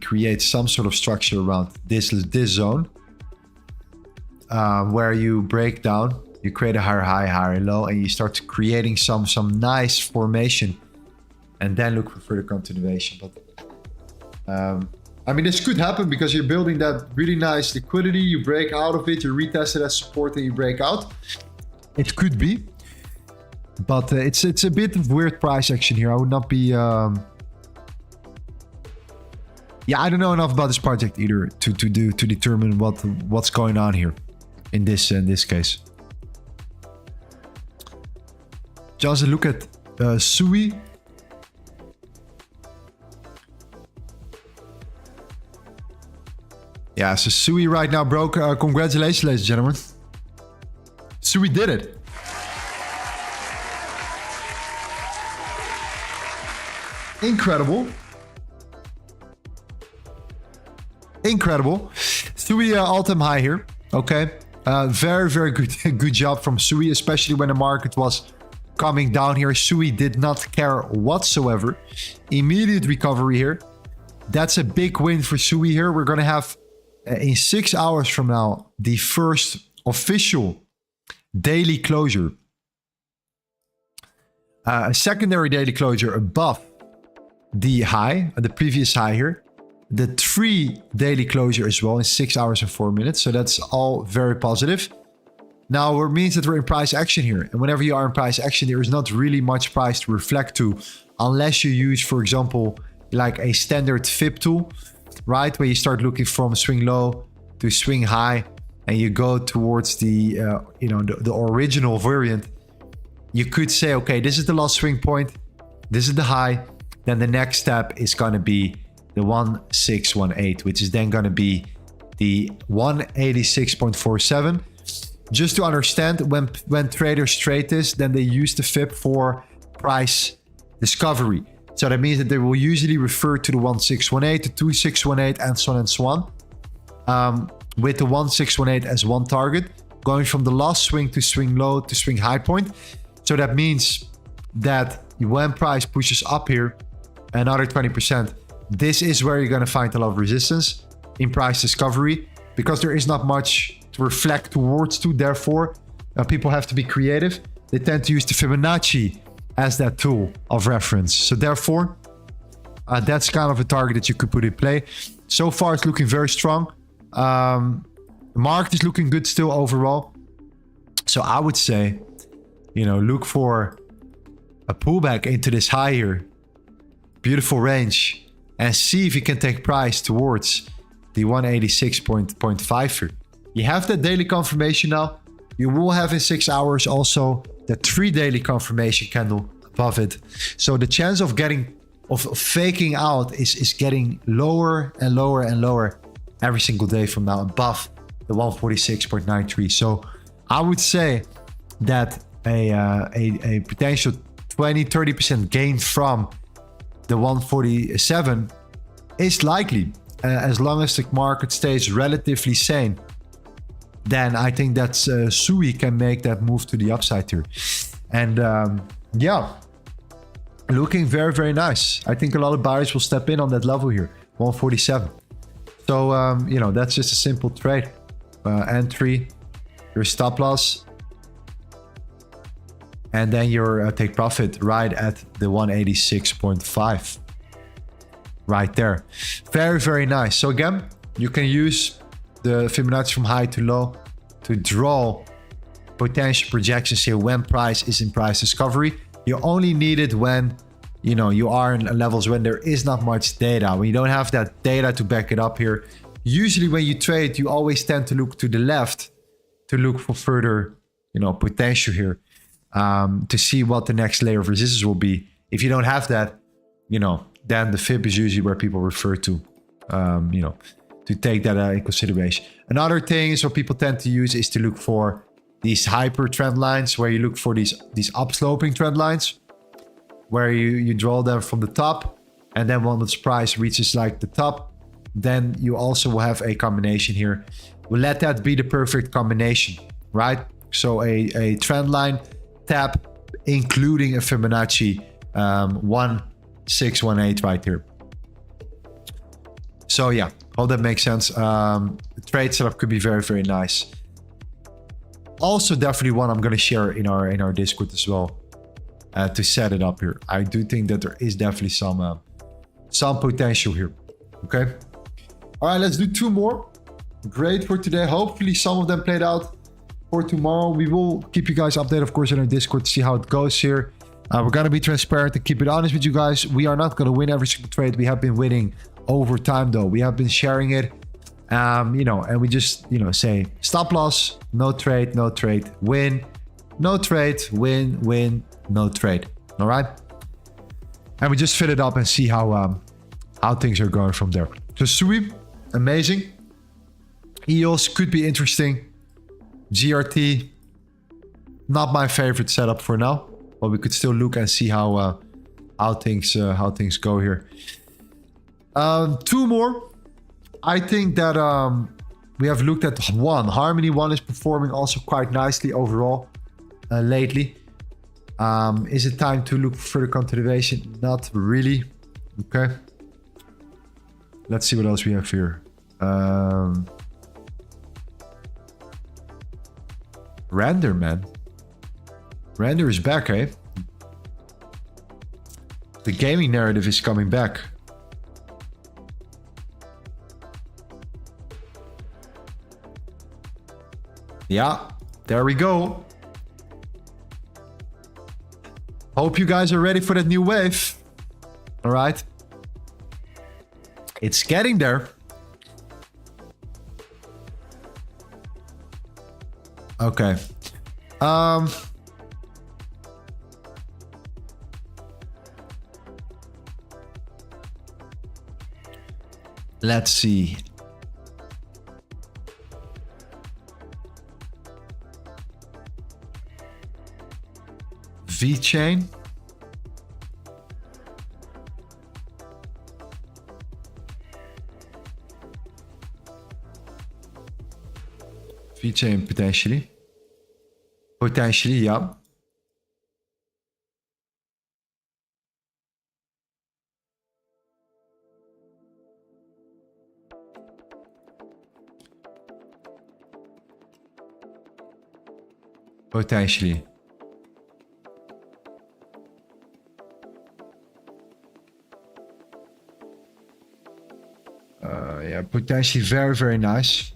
create some sort of structure around this zone, where you break down, you create a higher high, higher low, and you start creating some nice formation, and then look for further continuation. But I mean, this could happen because you're building that really nice liquidity. You break out of it, you retest it as support, and you break out. It could be, but it's a bit of weird price action here. I would not be. Yeah, I don't know enough about this project either to determine what's going on here in this case. Just look at Sui. Yeah, so Sui right now broke. Congratulations, ladies and gentlemen. Sui did it. Incredible. Incredible. Sui all-time high here. Okay. Very good job from Sui, especially when the market was coming down here. Sui did not care whatsoever. Immediate recovery here. That's a big win for Sui here. We're going to have in 6 hours from now the first official daily closure. A secondary daily closure above the high, the previous high here. The 3 daily closure as well in 6 hours and 4 minutes. So that's all very positive. Now, it means that we're in price action here. And whenever you are in price action, there is not really much price to reflect to, unless you use, for example, like a standard FIB tool, right? Where you start looking from swing low to swing high, and you go towards the, you know, the original variant. You could say, okay, this is the last swing point. This is the high. Then the next step is going to be the 1618, which is then going to be the 186.47. Just to understand, when traders trade this, then they use the FIB for price discovery. So that means that they will usually refer to the 1618, the 2618, and so on and so on. With the 1618 as one target, going from the last swing to swing low to swing high point. So that means that when price pushes up here another 20%, this is where you're going to find a lot of resistance in price discovery, because there is not much to reflect towards to. Therefore, people have to be creative. They tend to use the Fibonacci as that tool of reference. So therefore, that's kind of a target that you could put in play. So far, it's looking very strong. The market is looking good still overall. So I would say, you know, look for a pullback into this high here. Beautiful range. And see if you can take price towards the 186.5 here. You have that daily confirmation now. You will have in 6 hours also the 3 daily confirmation candle above it. So the chance of faking out is getting lower and lower and lower every single day from now, above the 146.93. So I would say that a potential 20-30% gain from the 147 is likely, as long as the market stays relatively sane. then I think that Sui can make that move to the upside here. And yeah, looking very, very nice. I think a lot of buyers will step in on that level here, 147. So, you know, that's just a simple trade. Entry, your stop loss, and then your take profit right at the 186.5. Right there. Very, very nice. So again, you can use the Fibonacci from high to low to draw potential projections here when price is in price discovery. You only need it when, you know, you are in levels when there is not much data, when you don't have that data to back it up here. Usually when you trade, you always tend to look to the left to look for further, you know, potential here, to see what the next layer of resistance will be. If you don't have that, you know, then the fib is usually where people refer to, you know, to take that in consideration. Another thing is what people tend to use is to look for these hyper trend lines, where you look for these upsloping trend lines, where you draw them from the top, and then when its price reaches like the top, then you also will have a combination here. We'll let that be the perfect combination, right? So a trend line tap, including a Fibonacci 1618 right here. So yeah, hope that makes sense. The trade setup could be very, very nice. Also, definitely one I'm going to share in our Discord as well, to set it up here. I do think that there is definitely some potential here. Okay. All right, let's do 2 more. Great for today. Hopefully some of them played out for tomorrow. We will keep you guys updated, of course, in our Discord to see how it goes here. We're going to be transparent and keep it honest with you guys. We are not going to win every single trade. We have been winning over time, though. We have been sharing it, you know, and we just, you know, say stop loss, no trade, no trade, win, no trade, win, win, no trade. All right. And we just fill it up and see how things are going from there. So Sui, amazing. EOS could be interesting. GRT, not my favorite setup for now, but we could still look and see how things go here. 2 more. I think that we have looked at one. Harmony 1 is performing also quite nicely overall lately. Is it time to look for further continuation? Not really. Okay. Let's see what else we have here. Render, man. Render is back, eh? The gaming narrative is coming back. Yeah, there we go. Hope you guys are ready for that new wave. All right. It's getting there. Okay. Let's see. VeChain. VeChain potentially. Potentially, yeah. Potentially. Yeah, potentially very, very nice.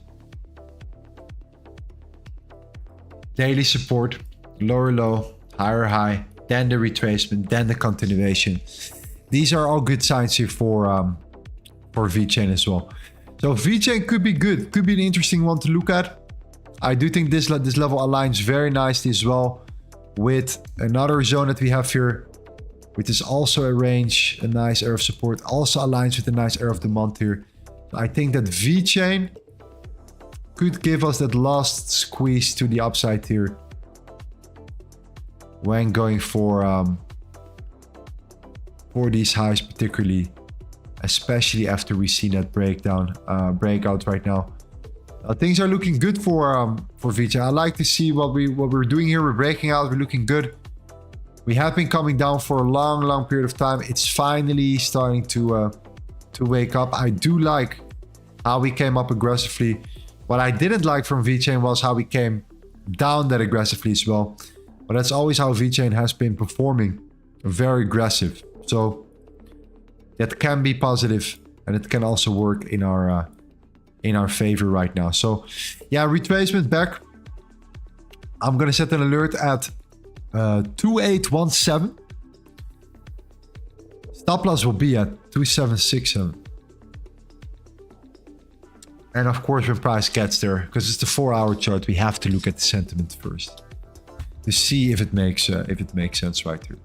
Daily support, lower low, higher high, then the retracement, then the continuation. These are all good signs here for VeChain as well. So VeChain could be good, could be an interesting one to look at. I do think this level aligns very nicely as well with another zone that we have here, which is also a range, a nice area of support, also aligns with a nice area of the month here. I think that VeChain could give us that last squeeze to the upside here when going for these highs, particularly, especially after we've seen that breakout right now. Things are looking good for VeChain. I like to see what we're doing here. We're breaking out. We're looking good. We have been coming down for a long period of time. It's finally starting to wake up. I do like how we came up aggressively. What I didn't like from VeChain was how we came down that aggressively as well. But that's always how VeChain has been performing. Very aggressive. So that can be positive, and it can also work in our favor right now. So yeah, retracement back. I'm gonna set an alert at 2817. Stop loss will be at 2767. And of course, when price gets there, because it's the 4-hour chart, we have to look at the sentiment first to see if it makes sense right here.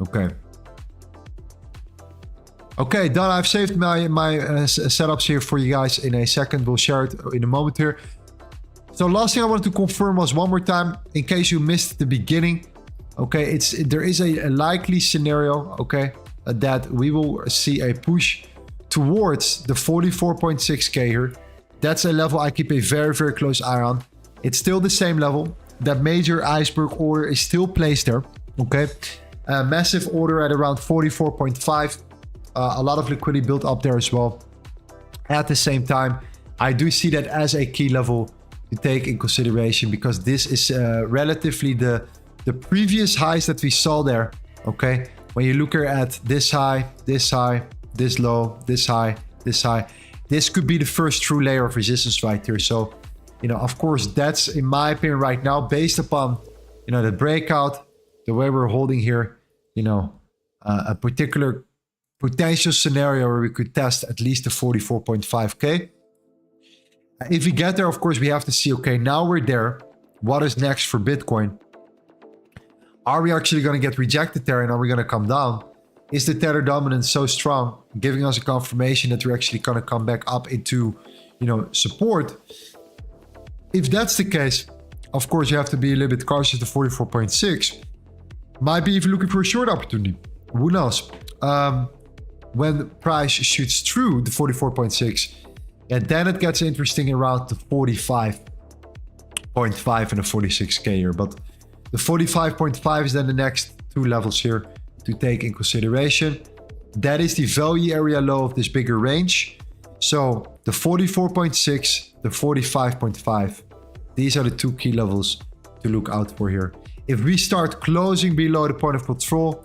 Okay. Okay, done. I've saved my setups here for you guys in a second. We'll share it in a moment here. So last thing I wanted to confirm was one more time, in case you missed the beginning. Okay, there is a likely scenario, okay, that we will see a push towards the 44.6k here. That's a level I keep a very close eye on. It's still the same level. That major iceberg order is still placed there. Okay, a massive order at around 44.5. A lot of liquidity built up there as well. At the same time, I do see that as a key level to take in consideration, because this is relatively the previous highs that we saw there. Okay, when you look at this high, this low, this high, this high, this could be the first true layer of resistance right here. So, you know, of course, that's in my opinion right now, based upon, you know, the breakout, the way we're holding here, you know, a particular potential scenario where we could test at least the 44.5k. If we get there, of course, we have to see, okay, now we're there. What is next for Bitcoin? Are we actually going to get rejected there, and are we going to come down? Is the tether dominance so strong, giving us a confirmation that we're actually going to come back up into, you know, support? If that's the case, of course, you have to be a little bit cautious. The 44.6 might be even looking for a short opportunity. Who knows? When the price shoots through the 44.6, and then it gets interesting around the 45.5 and the 46k here. But the 45.5 is then the next two levels here to take in consideration. That is the value area low of this bigger range. So the 44.6, the 45.5, these are the two key levels to look out for here. If we start closing below the point of control,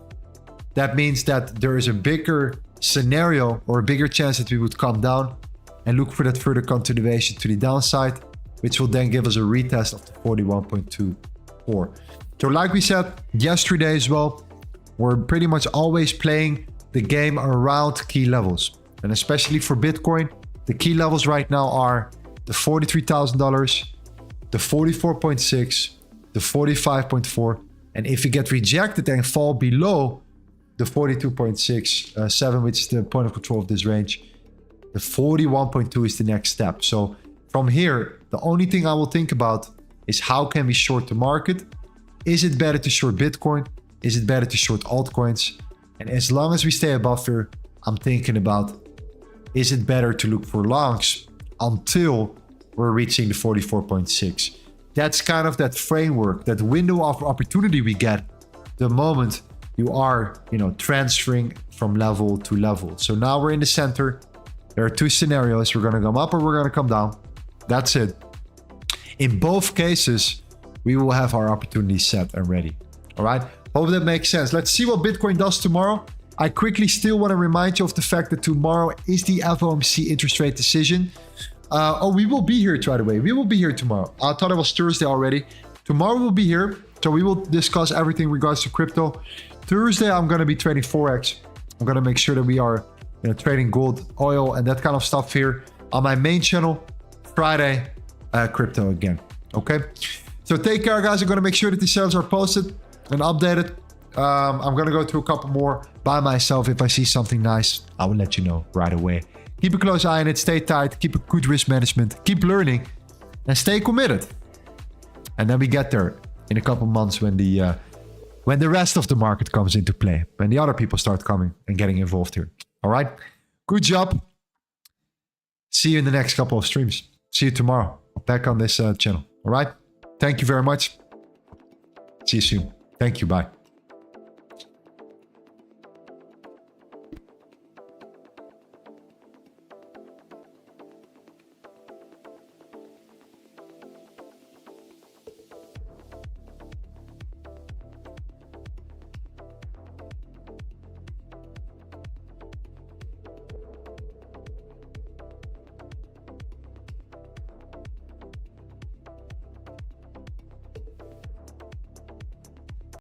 that means that there is a bigger scenario or a bigger chance that we would come down and look for that further continuation to the downside, which will then give us a retest of the 41.24. So like we said yesterday as well, we're pretty much always playing the game around key levels. And especially for Bitcoin, the key levels right now are the $43,000, the 44.6, the 45.4. And if we get rejected and fall below the 42.67, which is the point of control of this range, the 41.2 is the next step. So from here, the only thing I will think about is how can we short the market? Is it better to short Bitcoin? Is it better to short altcoins? And as long as we stay above here, I'm thinking about, is it better to look for longs until we're reaching the 44.6? That's kind of that framework, that window of opportunity we get the moment you are, you know, transferring from level to level. So now we're in the center. There are two scenarios. We're going to come up or we're going to come down. That's it. In both cases, we will have our opportunity set and ready. All right. Hope that makes sense. Let's see what Bitcoin does tomorrow. I quickly still want to remind you of the fact that tomorrow is the FOMC interest rate decision. We will be here, by the way. We will be here tomorrow. I thought it was Thursday already. Tomorrow we'll be here. So we will discuss everything in regards to crypto. Thursday, I'm going to be trading Forex. I'm going to make sure that we are, you know, trading gold, oil, and that kind of stuff here on my main channel. Friday, crypto again. Okay. So take care, guys. I'm going to make sure that the sales are posted and updated. I'm going to go through a couple more by myself. If I see something nice, I will let you know right away. Keep a close eye on it. Stay tight. Keep a good risk management. Keep learning and stay committed. And then we get there in a couple months when the rest of the market comes into play, when the other people start coming and getting involved here. All right. Good job. See you in the next couple of streams. See you tomorrow. back on this channel. All right. Thank you very much. See you soon. Thank you. Bye.